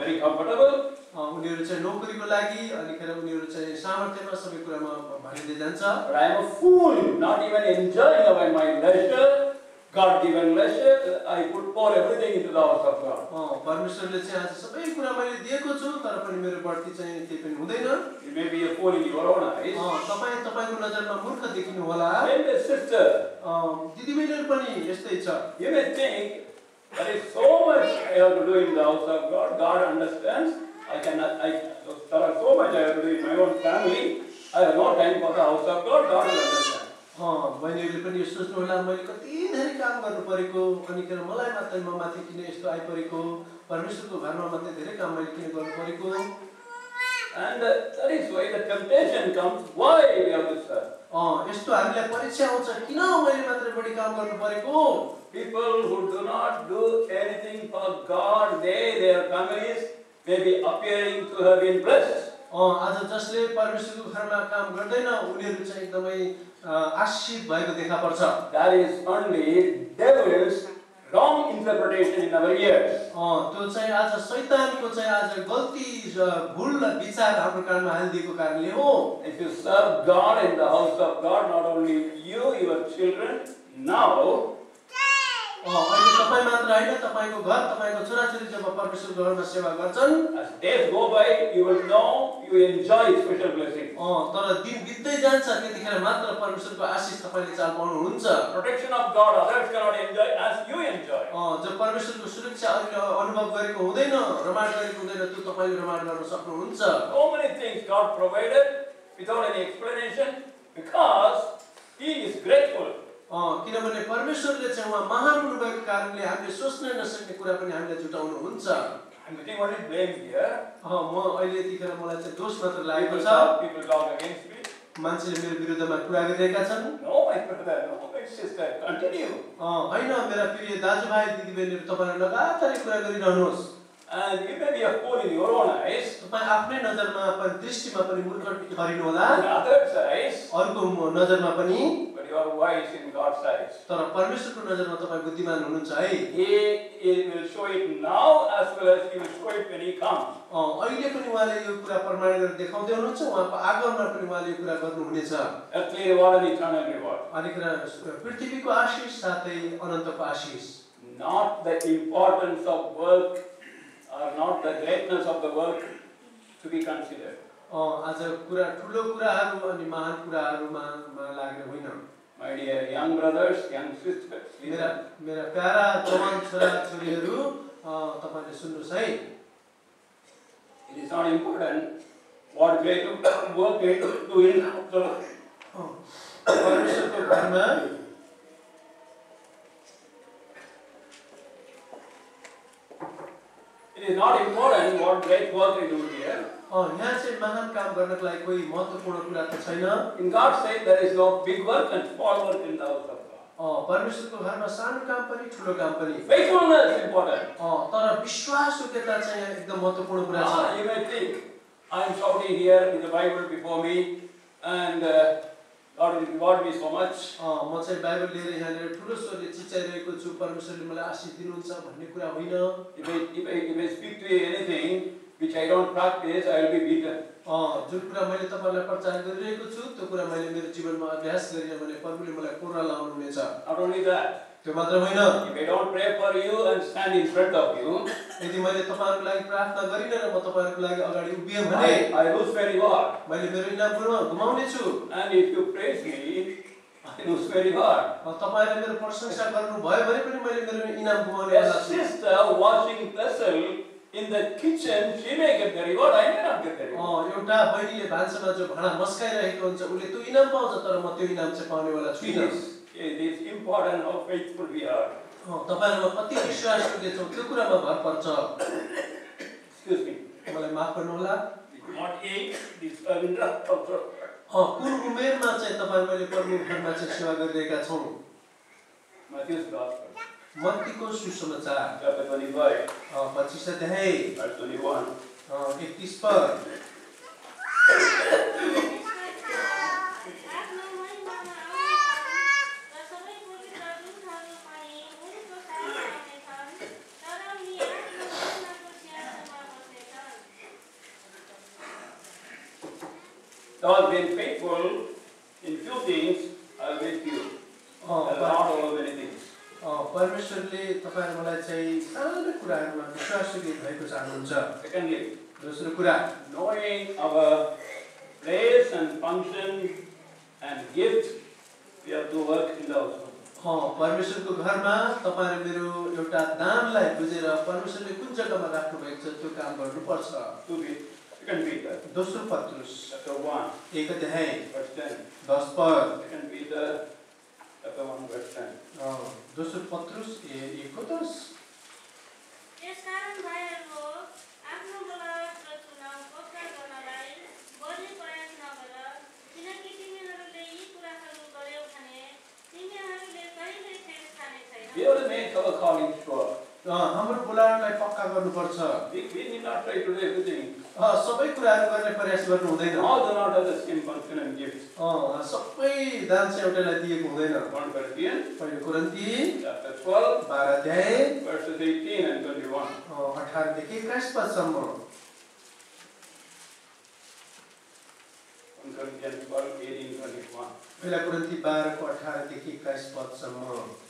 very comfortable. उनीहरू चाहिँ नोकरीको लागि अनिखेर उनीहरू चाहिँ सामर्थ्यमा सबै कुरामा भनिदै जान्छ But I am a fool, not even enjoying my leisure, God-given leisure. I could pour everything into the house of God. परमेश्वरले चाहिँ आज सबै कुरा मैले दिएको छु तर पनि मेरो बढ्ती चाहिँ केही पनि हुँदैन You may be a fool in your own eyes. तपाईको नजरमा मूर्ख देखिनु होला Same with sister. दिदीबहिनीहरु पनि यस्तै छ You may think there is so much I have to do in the house of God. God understands. There are so much I have to do in my own family. I have no time for the house of God. God will understand. बहिनीहरुले पनि यो सोच्नु होला मैले कति धेरै काम गर्नु परेको अनिखेर मलाई मात्रै म माथि किन यस्तो आइपरेको परमेश्वरको घरमा मात्रै धेरै काम मैले किन गर्नु परेको And that is why the temptation comes. Why we have to serve? यस्तो हामीलाई परीक्षा आउँछ किन मैले मात्रै बढी काम गर्नु परेको People who do not do anything for God, their families may be appearing to have been blessed. आज जसले परमेश्वरको घरमा काम गर्दैन उनीहरु चाहिँ एकदमै आशीष भएको देखा पर्छ That is only devil's wrong interpretation in our ears. त्यो चाहिँ आज शैतानको चाहिँ आज गल्ती भुल विचार हाम्रो कानमा हालिदिएको कारणले हो If you serve God in the house of God, not only you, your children, now अहिले तपाई मात्र हैन तपाईको घर तपाईको छोराछोरी जब परमेश्वरको घरमा सेवा गर्छन् as days go by, you will know you enjoy special blessing. तर दिन बित्दै जान्छ त्यतिखेर मात्र परमेश्वरको आशीष तपाईले चाल पाउनुहुन्छ Protection of God, others cannot enjoy as you enjoy. जब परमेश्वरको सुरक्षा अनुभव गरेको हुँदैन रमाड गरेको हुँदैन त्यो तपाईले रमाड गर्न सक्नुहुन्छ So many things God provided without any explanation because He is grateful. किनभने परमेश्वरले चाहिँ उहाँ महान हुनुभएको कारणले हामीले सोच्नै नसक्ने कुरा पनि हामीले जुटाउनु हुन्छ I'm getting only blame here. म अहिले यतिखेर मलाई चाहिँ दोष मात्र लागेको छ People talk against me. मान्छेले मेरो विरुद्धमा कुरा गरिरहेका छन् No, my brother, no, my sister, continue. हैन मेरा प्रिय दाजुभाइ दिदीबहिनीहरु तपाईहरु लगातार कुरा गरिरहनुहोस् And you may be a fool in your own eyes. तपाई आफ्नै नजरमा पनि दृष्टिमा पनि मूर्ख ठहरिनु होला In others' eyes. अरूको नजरमा पनि But you are wise in God's eyes. तर परमेश्वरको नजरमा तपाई बुद्धिमान हुनुहुन्छ है He will show it now as well as He will show it when He comes. अहिले पनि उहाँले यो कुरा प्रमाण गरेर देखाउँदै हुनुहुन्छ उहाँको आगमनमा पनि उहाँले यो कुरा गर्नुहुनेछ Earthly reward and eternal reward. अनि पृथ्वीको आशीष साथै अनन्तको आशीष Not the importance of work or not the greatness of the work to be considered. आज कुरा ठुलो कुराहरु अनि महान कुराहरुमा लाग्ने होइन My dear young brothers, young sisters, मेरा प्यारा जवान छोरा छोरीहरु तपाईले सुन्नुस् है it is not important what great work we do in परमेश्वरको घरमा it is not important what great work we do here. यहाँ चाहिँ महान काम गर्नको लागि कोही महत्त्वपूर्ण कुरा त छैन In God's sight there is no big work and small work in the house of God. परमेश्वरको घरमा सानो काम पनि ठुलो काम पनि Faithfulness is important. तर विश्वासयोग्यता चाहिँ एकदम महत्त्वपूर्ण कुरा छ You may think I am shouting here with the Bible before me and God will reward me so much. म चाहिँ बाइबल लिएर यहाँनिर ठुलो स्वरले चिच्याइरहेको छु परमेश्वरले मलाई आशीष दिनुहुन्छ भन्ने कुरा होइन If I speak to you anything which I don't practice, I will be beaten. जुन कुरा मैले तपाईलाई प्रचार गरिरहेको छु त्यो कुरा मैले मेरो जीवनमा अभ्यास गरिन भने प्रभुले मलाई पूर्ण लाउनु हुनेछ Not only that, त्यो मात्र होइन if I don't pray for you and stand in front of you, यदि मैले तपाईहरुको लागि प्रार्थना गरिन र म तपाईहरुको लागि अगाडि उभिए भने I lose my reward. मैले मेरो इनाम गुमाउने छु And if you praise me, I lose my reward. तपाईहरुले मेरो प्रशंसा गर्नु भयो भने पनि मैले मेरो इनाम गुमाउने A वाला छु sister washing vessel in the kitchen, she may get the reward, I may not get the reward. एउटा बहिनीले भान्सामा जो भाँडा मस्काइरहेको हुन्छ उले त्यो इनाम पाउँछ तर म त्यो इनाम चाहिँ पाउने वाला छुइनँ It is important how faithful we are. तपाईहरुमा कति विश्वासयोग्य छौ त्यो कुरामा भर पर्छ Excuse me. मलाई माफ गर्नु होला Not age, this also. कुन उमेरमा चाहिँ तपाईहरु मैले प्रभुको घरमा चाहिँ सेवा गरिरहेका छौ Matthew's Gospel. मत्तीको सुसमाचार chapter 25, 25 अध्याय verse 21. 31 पद। Thou hast been faithful in few things, I will make you a lot over many things. परमेश्वरले तपाईहरु मलाई चाहिँ सानो कुराहरुमा विश्वासयोग्य भएको चाहनुहुन्छ। Secondly, दोस्रो कुरा knowing our place and function and gift, we have to work in the household. परमेश्वरको घरमा तपाईहरु मेरो एउटा दानलाई बुझेर परमेश्वरले कुन जग्गामा राख्नु भएको छ त्यो काम गर्नुपर्छ। Second Peter, दोस्रो पत्रुस chapter 1, 1 अध्याय verse 10. 10 पद। Second Peter, chapter 1, verse 10. दोस्रो पत्रुस 1:10। यसकारण भाइहरु आफ्नो बलवान र चुनाव पक्का गर्नलाई बढी प्रयास नगर, किनकि तिमीहरूले यी कुराहरू गर्यौ भने तिमीहरूले कहिल्यै ठेस खाने छैन। We have to make our calling sure. हाम्रो बोलावटलाई पक्का गर्नुपर्छ। We need not try to do everything. सबै कुराहरु गर्ने प्रयास गर्नु हुँदैन। All do not have the same function and gifts. सबै दान चाहिँ एउटालाई दिएको हुँदैन। 1 Corinthians, पहिलो कोरिन्थी chapter 12, 12 अध्याय verses 18 and 21. 18 देखि 21 पदसम्म। 1 Corinthians 12, 18, 21. पहिला कोरिन्थी 12 को 18 देखि 21 पदसम्म।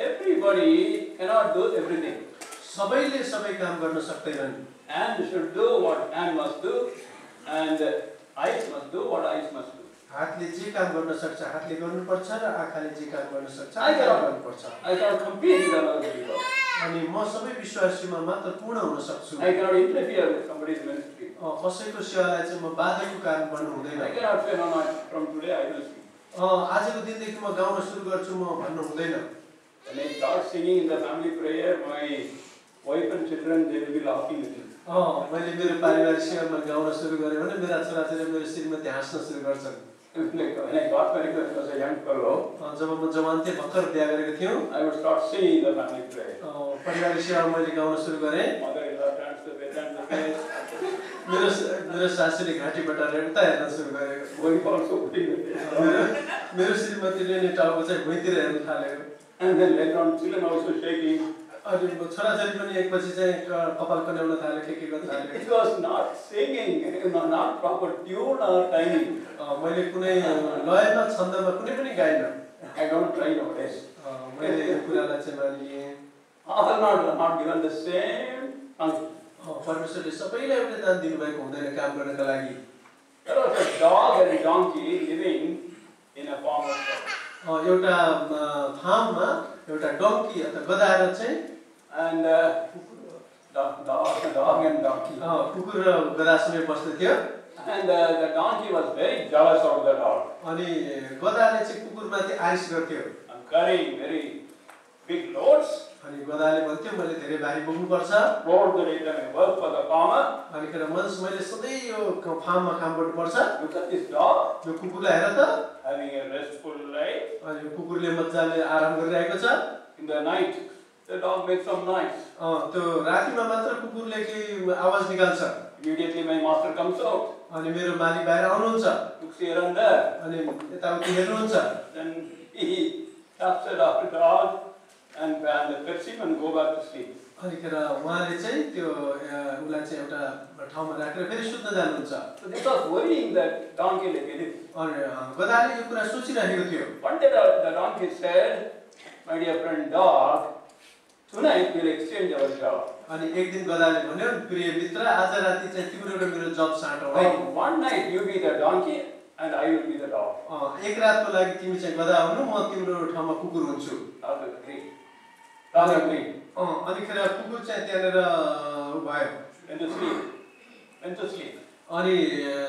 Everybody cannot do everything. सबैले सबै काम गर्न सक्दैनन्। Hand should do what hand must do, and eyes must do what eyes must do. हातले जे काम गर्न सक्छ हातले गर्नुपर्छ र आँखाले जे काम गर्न सक्छ आँखाले गर्नुपर्छ। I cannot compete with other people. अनि म सबै विश्वासीमा मात्र पूर्ण हुन सक्छु। I cannot interfere with somebody's ministry. कसैको सेवालाई चाहिँ म बाधाको कारण बन्नु हुँदैन। I cannot say no, from today I will sing. आजको दिनदेखि म गाउन सुरु गर्छु म भन्नु हुँदैन। When I start singing in the family prayer, my wife and children, they will be laughing with me. मैले मेरो पारिवारिक सेवामा गाउन सुरु गरे भने मेरा छोराछोरी मेरो श्रीमती हाँस्न सुरु गर्छन्। When I got married when I was a young fellow, जब म जवान थिएँ भर्खर बिहा गरेको थियौ, I would start singing in the family prayer. पारिवारिक सेवामा मैले गाउन सुरु गरे। Mother-in-law turns the bed and the face. मेरो सासूले घाँटीबाट उता हेर्न सुरु गरे। Wife also putting the face. मेरो श्रीमतीले नि टाउको चाहिँ भुइँतिर हेर्न थालेको। And then later on, children also shaking. अनि छोराछोरी पनि एकपछि चाहिँ कपाल कन्याउन थाले के गर्न थाले। It was not singing, not proper tune or timing. मैले कुनै लयमा छन्दमा कुनै पनि again. I don't try nowadays. मैले यो कुरालाई चाहिँ मानिए। All not given the same function. परमेश्वरले सबैलाई एउटै दान दिनुभएको हुँदैन काम गर्नका लागि। There was a dog and a donkey living in a farm of God. एउटा फार्ममा एउटा डङ्की अथवा गधा र चाहिँ and dog and donkey. कुकुर र गधासँगै बस्दै थियो। And the donkey was very jealous of the dog. अनि गधाले चाहिँ कुकुरमाथि आरिस गर्थ्यो। I'm carrying very big loads. अनि गधाले भन्थ्यो मैले धेरै भारी बोक्नु पर्छ। Throughout the day I work for the farmer. अनि मैले सधैँ यो फार्ममा काम गर्नु पर्छ। Look at this dog. यो कुकुरलाई हेर त, having a restful life. अनि यो कुकुरले मजाले आराम गरिरहेको छ। In the night, the dog makes some noise. त्यो रातिमा मात्र कुकुरले केही आवाज निकाल्छ। Immediately my master comes out. अनि मेरो मालिक बाहिर आउनुहुन्छ। Looks here and there. अनि यताउति हेर्नुहुन्छ। Then he taps it after the dog and pets him and go back to sleep. अनिखेर उहाँले चाहिँ त्यो उलाई चाहिँ एउटा ठाउँमा राखेर फेरि सुत्न जानुहुन्छ। So this was worrying that donkey like anything. अनि गधाले यो कुरा सोचिरहेको थियो। One day the donkey said, "My dear friend dog, tonight we'll exchange our job." अनि एक दिन गधाले भन्यो प्रिय मित्र आज राति चाहिँ तिम्रो र मेरो जब साटौँ है One night you be the donkey and I will be the dog. एक रातको लागि तिमी चाहिँ गधा हुनु म तिम्रो ठाउँमा कुकुर हुन्छु Dog agree. Dog agree. अनिखेर कुकुर चाहिँ त्यहाँनिर भयो Went to sleep. Went to sleep. अनि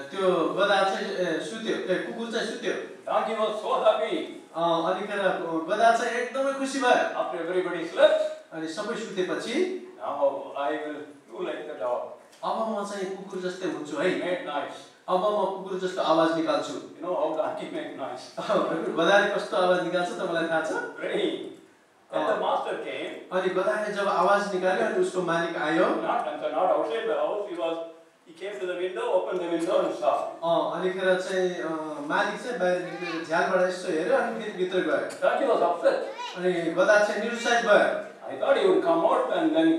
त्यो गधा चाहिँ सुत्यो कुकुर चाहिँ सुत्यो Donkey was so happy. अनिखेर गधा चाहिँ एकदमै खुसी भयो After everybody slept, अनि सबै सुतेपछि now I will do like the dog. अब म चाहिँ कुकुर जस्तै हुन्छु है Make noise. अब म कुकुर जस्तो आवाज निकाल्छु You know how donkey make noise? गधाले कस्तो आवाज निकाल्छ तपाईँलाई थाहा छ Praying. When the master came, अनि गधाले जब आवाज निकाल्यो अनि उसको मालिक आयो not outside the house, he came to the window, opened the window and saw. अनिखेर चाहिँ मालिक चाहिँ बाहिर निक्लेर झ्यालबाट यसो हेर्यो अनि फेरि भित्र गयो Donkey was upset. अनि गधा चाहिँ निरुत्साहित भयो I thought he would come out and then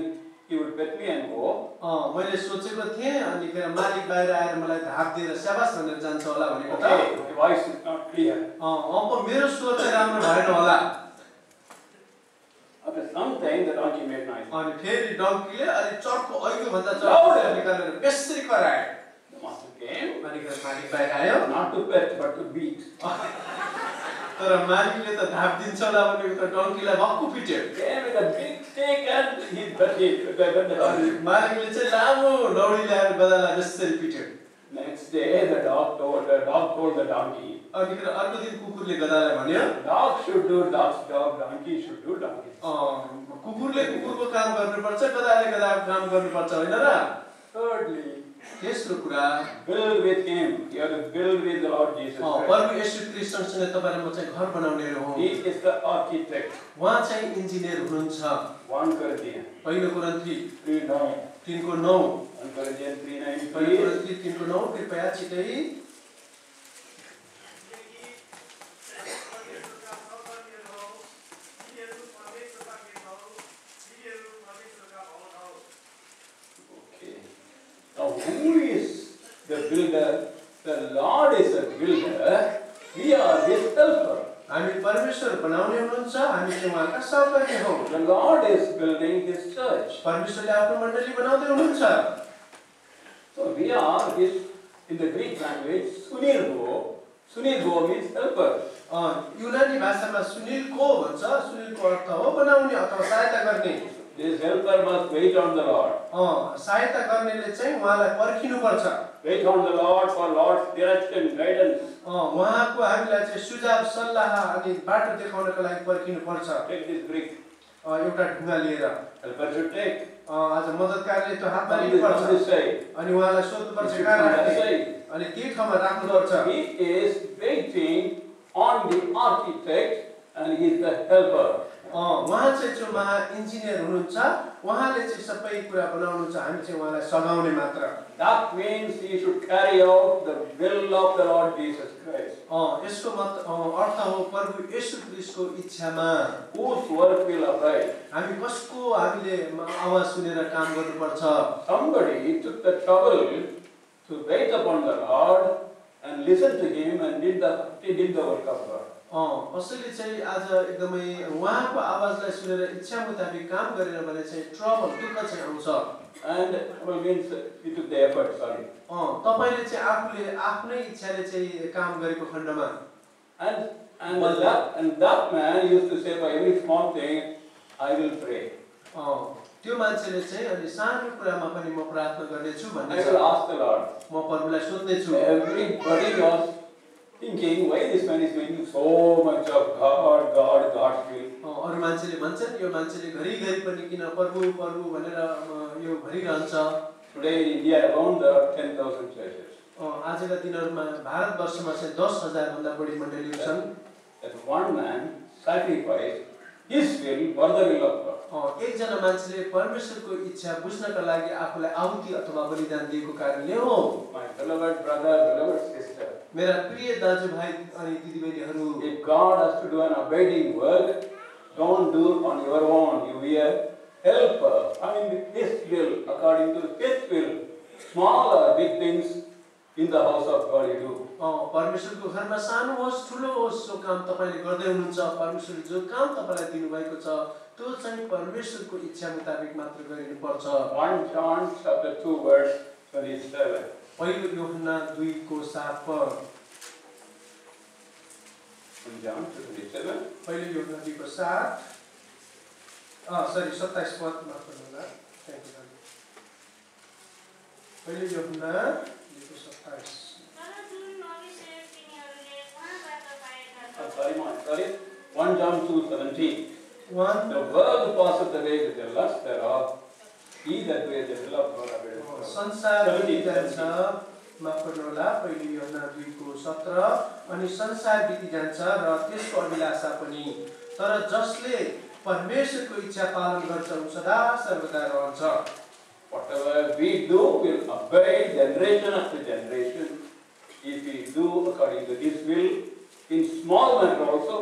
he would pet me and go. मैले सोचेको थिएँ अनिखेर मालिक बाहिर आएर मलाई धाप दिएर स्याबास भनेर जान्छ होला भनेको त Okay, my voice is not clear. अब मेरो स्वर चाहिँ राम्रो भएन होला After some time, the donkey made noise. अनि फेरि डङ्कीले अनि चर्को ऐको भन्दा Louder. चर्को निकालेर बेसरी करायो The master came, अनिखेर मालिक बाहिर आयो not to pet but to beat. तर मालिकले त धाप दिन्छ होला भनेको त डङ्कीलाई भक्कु पिट्यो Came with a big stick and he bet the donkey. मालिकले चाहिँ लामो लौडी ल्याएर गधालाई बेसरी पिट्यो Next day, the dog told the donkey, अनिखेर अर्को दिन कुकुरले गधालाई भन्यो dog should do dog's job, donkey should do donkey. कुकुरले कुकुरको काम गर्नुपर्छ गधाले गधाको काम गर्नुपर्छ होइन र Thirdly, तेस्रो कुरा build with him. You have to build with the Lord Jesus Christ. प्रभु येशू ख्रीष्टसँग तपाईले म चाहिँ घर बनाउने हो He is the architect. उहाँ चाहिँ इन्जिनियर हुनुहुन्छ 1 Corinthians पहिलो कोरिन्थी 3:9. 3:9 1 Corinthians 3:9. पहिलो कोरिन्थी 3:9 कृपया छिटै Now, who is the builder? The Lord is the builder. We are His helper. हामी परमेश्वर बनाउने हुनुहुन्छ हामी चाहिँ उहाँका सहकारी हौ The Lord is building His church. परमेश्वरले आफ्नो मण्डली बनाउँदै हुनुहुन्छ So we are His, in the Greek language, Sunirgo. Sunirgo means helper. युनानी भाषामा सुनिलको भन्छ सुनिलको अर्थ हो बनाउने अथवा सहायता गर्ने This helper must wait on the Lord. सहायता गर्नेले चाहिँ उहाँलाई पर्खिनु पर्छ Wait on the Lord for Lord's direction, guidance. उहाँको हामीलाई चाहिँ सुझाव सल्लाह अनि बाटो देखाउनको लागि पर्खिनु पर्छ Take this brick. एउटा ढुङ्गा लिएर Helper should take. आज मद्दतकारले त्यो हातमा Come लिनुपर्छ this side. अनि उहाँलाई सोध्नुपर्छ This कहाँ that राख्ने side. अनि त्यही ठाउँमा राख्नुपर्छ He is waiting on the architect and he is the helper. उहाँ चाहिँ जो महा इन्जिनियर हुनुहुन्छ उहाँले चाहिँ सबै कुरा बनाउनुहुन्छ हामी चाहिँ उहाँलाई सघाउने मात्र That means he should carry out the will of the Lord Jesus Christ. यसको अर्थ हो प्रभु येशू ख्रीष्टको इच्छामा Whose work will abide? हामी कसको हामीले आवाज सुनेर काम गर्नुपर्छ Somebody took the trouble to wait upon the Lord and listen to him and did the work of God. कसैले चाहिँ आज एकदमै उहाँको आवाजलाई सुनेर इच्छा मुताबिक काम गरेर भने चाहिँ ट्रबल दुःख चाहिँ आउँछ And means he took the effort, sorry. तपाईले चाहिँ आफूले आफ्नै इच्छाले चाहिँ काम गरेको खण्डमा And that man used to say for every small thing, I will pray. त्यो मान्छेले चाहिँ अनि सानो कुरामा पनि म प्रार्थना गर्नेछु I भन्ने will ask the Lord. म प्रभुलाई सोध्ने छु Everybody was thinking, why this man is making so much of God's will. अरु मान्छेले भन्छन् यो मान्छेले घरिघरि पनि किन प्रभु प्रभु भनेर यो भनिरहन्छ Today in India alone there are 10,000 churches. आजका दिनहरुमा भारतवर्षमा चाहिँ 10,000 भन्दा बढी मण्डलीहरु छन् That one man sacrificed his will for the will of God. एकजना मान्छेले परमेश्वरको इच्छा बुझ्नका लागि आफूलाई आहुति अथवा बलिदान दिएको कारणले हो My beloved brother, beloved sister, मेरा प्रिय दाजुभाइ अनि दिदीबहिनीहरु if God has to do an abiding work, don't do on your own. You be a helper. I mean, His will, according to His will. Small or big things in the house of God you do. परमेश्वरको घरमा सानो होस् ठुलो होस् जो काम तपाईले गर्दै हुनुहुन्छ परमेश्वरले जो काम तपाईलाई दिनुभएको छ त्यो चाहिँ परमेश्वरको इच्छा मुताबिक मात्र गरिनुपर्छ 1 John chapter 2 verse 27. पहिलो यूहन्ना 2 को 7 पद 1 John 2:27. पहिलो यूहन्ना 2 को 7 सरी 27 पद माफ गर्नुहोला थ्यांक यू पहिलो यूहन्ना 2 को 27 Sorry, 1 John 2:17. The world passeth away with the lust thereof. He that doeth the will of God abideth forever. संसार बिति जान्छ माफ गर्नुहोला पहिलो यूहन्ना 2 को 17 अनि संसार बिति जान्छ र त्यसको अभिलाषा पनि तर जसले परमेश्वरको इच्छा पालन गर्छ उ सदा सर्वदा रहन्छ Whatever we do will abide generation after generation if we do according to His will in small matter also,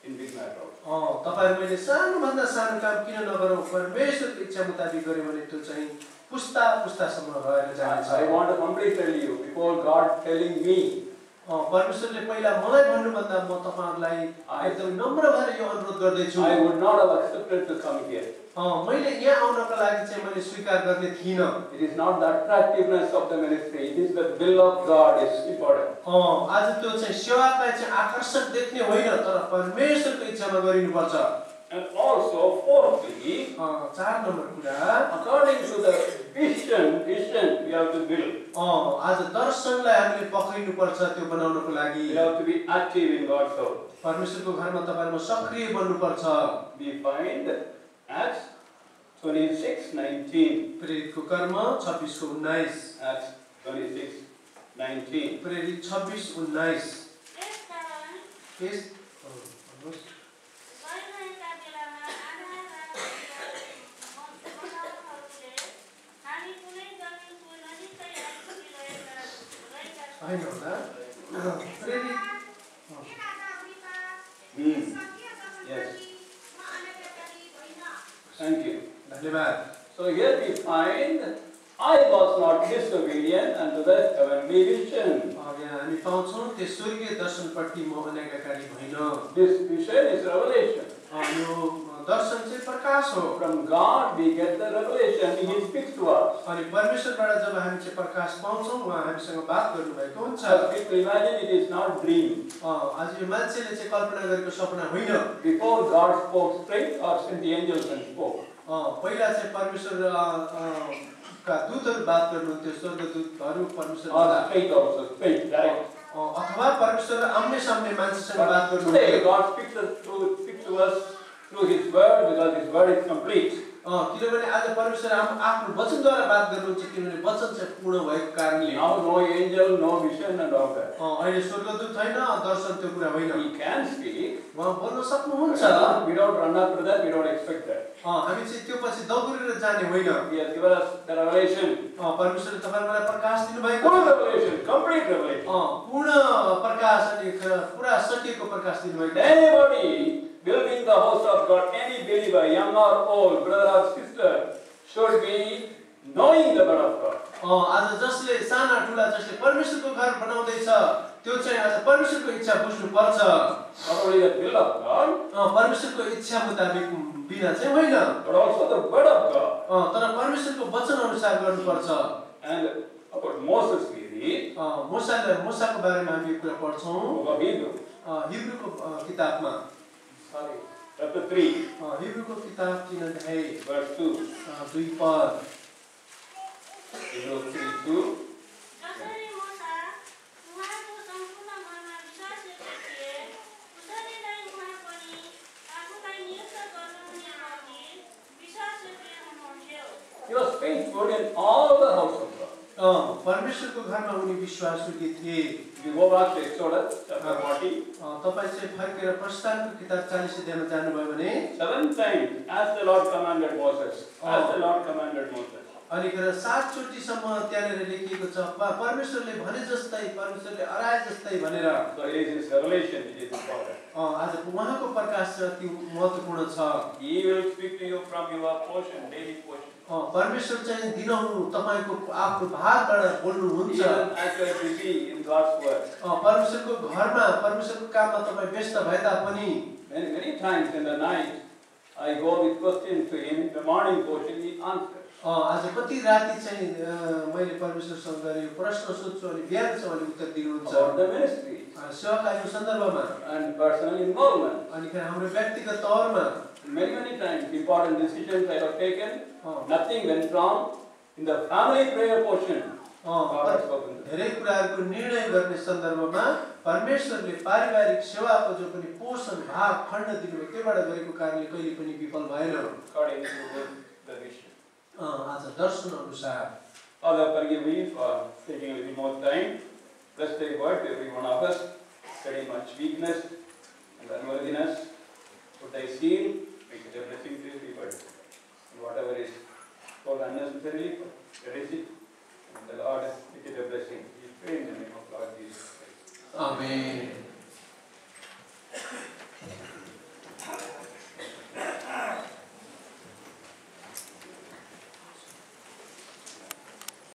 in big matter also. तपाईहरु मैले सानो भन्दा सानो काम किन नगरौं परमेश्वरको इच्छा मुताबिक गरे भने त्यो चाहिँ पुस्ता पुस्तासम्म रहेर जान्छ I want to humbly tell you before God telling me परमेश्वरले पहिला मलाई भन्नु भन्दा म तपाईहरुलाई एकदम नम्र भएर यो अनुरोध गर्दै छु I would not have accepted to come here. मैले यहाँ आउनको लागि चाहिँ मैले स्वीकार गर्ने थिइन It is not the attractiveness of the ministry, it is the will of God is important. आज त्यो चाहिँ सेवालाई चाहिँ आकर्षक देख्ने होइन तर परमेश्वरको इच्छामा गरिनुपर्छ And also fourthly, 4 नम्बर कुरा according to the vision we have to build. आज दर्शनलाई हामीले पक्रिनुपर्छ त्यो बनाउनको लागि We have to be active in God's house. परमेश्वरको घरमा तपाईहरुमा सक्रिय बन्नुपर्छ We find Acts 26:19. प्रेरितको कर्म 26 को 19 Acts 26:19. प्रेरित 26:19 यस होइन होला प्रेरित Yes. Thank you. धन्यवाद So here we find I was not disobedient unto the heavenly vision. यहाँ हामी पाउँछौं त्यो स्वर्गीय दर्शनप्रति म अनाज्ञाकारी भइन This vision is revelation. यो दर्शन चाहिँ प्रकाश हो From God we get the revelation. He speaks to us. अनि परमेश्वरबाट जब हामी चाहिँ प्रकाश पाउँछौं उहाँ हामीसँग बात गर्नुभएको हुन्छ As people imagine, it is not dream. आज यो मान्छेले चाहिँ कल्पना गरेको सपना होइन Before God spoke straight or sent the angels and spoke. पहिला चाहिँ परमेश्वर का दूतहरु बात गर्नुहुन्थ्यो स्वर्गदूतहरु परमेश्वर Or straight also, straight, direct. अथवा परमेश्वर आम्ने सामने मान्छेसँग बात Today गर्नुहुन्थ्यो God speaks to us through His word because His word is complete. किनभने आज परमेश्वर आफ्नो वचनद्वारा बात गर्नुहुन्छ किनभने वचन चाहिँ पूर्ण भएको कारणले Now no angel, no vision and all that. अहिले स्वर्गदूत छैन दर्शन त्यो कुरा होइन He can speak. उहाँ बोल्न सक्नुहुन्छ We don't run after that, we don't expect that. हामी चाहिँ त्यो पछि दौडिएर जाने होइन He has given us the revelation. परमेश्वरले तपाईहरुलाई प्रकाश दिनुभएको Full revelation, complete revelation. पूर्ण प्रकाश अनि पुरा सटिएको प्रकाश दिनुभएको Anybody building the house of God, any believer, young or old, brother or sister, should be knowing the word of God. आज जसले साना ठुला जसले परमेश्वरको घर बनाउँदै छ त्यो चाहिँ आज परमेश्वरको इच्छा बुझ्नु पर्छ Not only the will of God, परमेश्वरको इच्छा मुताबिक बिना चाहिँ होइन but also the word of God. तर परमेश्वरको वचन अनुसार गर्नुपर्छ And about Moses we read, मूसाको बारेमा हामी यो कुरा पढ्छौं book of Hebrew. हिब्रूको किताबमा Sorry, chapter 3, हिब्रूको किताब 3 अध्याय verse 2. 2 पद Hebrews 3:2. जसरी मूसा उहाँको सम्पूर्ण घरमा विश्वासी थिए उसरी नै उहाँ पनि आफूलाई नियुक्त गर्नुहुने माथि विश्वासी हुनुहुन्थ्यो He was faithful in all the house of God. परमेश्वरको घरमा उनी विश्वासी थिए If you go back to Exodus chapter 40, तपाई चाहिँ फर्केर प्रस्थानको किताब 40 अध्यायमा जानुभयो भने 7 times, as the Lord commanded Moses, as the Lord commanded Moses. अनि गएर 7 चोटीसम्म त्यहाँनेर लेखिएको छ परमेश्वरले भने जस्तै परमेश्वरले अराए जस्तै भनेर So it is His revelation which is important. आज उहाँको प्रकाश चाहिँ अति महत्त्वपूर्ण छ। He will speak to you from your portion, daily portion. परमेश्वर चाहिँ दिनहुँ तपाईको आफ्नो भागबाट बोल्नुहुन्छ। Even as you are busy in God's word. परमेश्वरको घरमा परमेश्वरको काममा तपाई व्यस्त भए तापनि Many times in the night, I go with questions to him. The morning portion he answers. आज कति राति चाहिँ मैले परमेश्वरसँग यो प्रश्न सोध्छु अनि बिहान चाहिँ उहाँले उत्तर दिनुहुन्छ। About the ministry सेवाकार्यको सन्दर्भमा and personal involvement. अनि हाम्रो व्यक्तिगत तौरमा Many times important decisions I have taken, nothing went wrong. In the family prayer portion, God has spoken to me. धेरै कुराहरुको निर्णय गर्ने सन्दर्भमा परमेश्वरले पारिवारिक सेवाको जो पनि पोषण भाग खण्ड दिनुभयो त्योबाट गरेको कार्यले कहिले पनि विफल भएन। According to the vision. आज दर्शन अनुसार Father, forgive me for taking a little more time. Bless thy word to every one of us. Very much weakness and unworthiness. Put thy seal, make it a blessing to everybody. And whatever is told unnecessarily, erase it. And the Lord make it a blessing. We pray in the name of Lord Jesus Christ. Amen.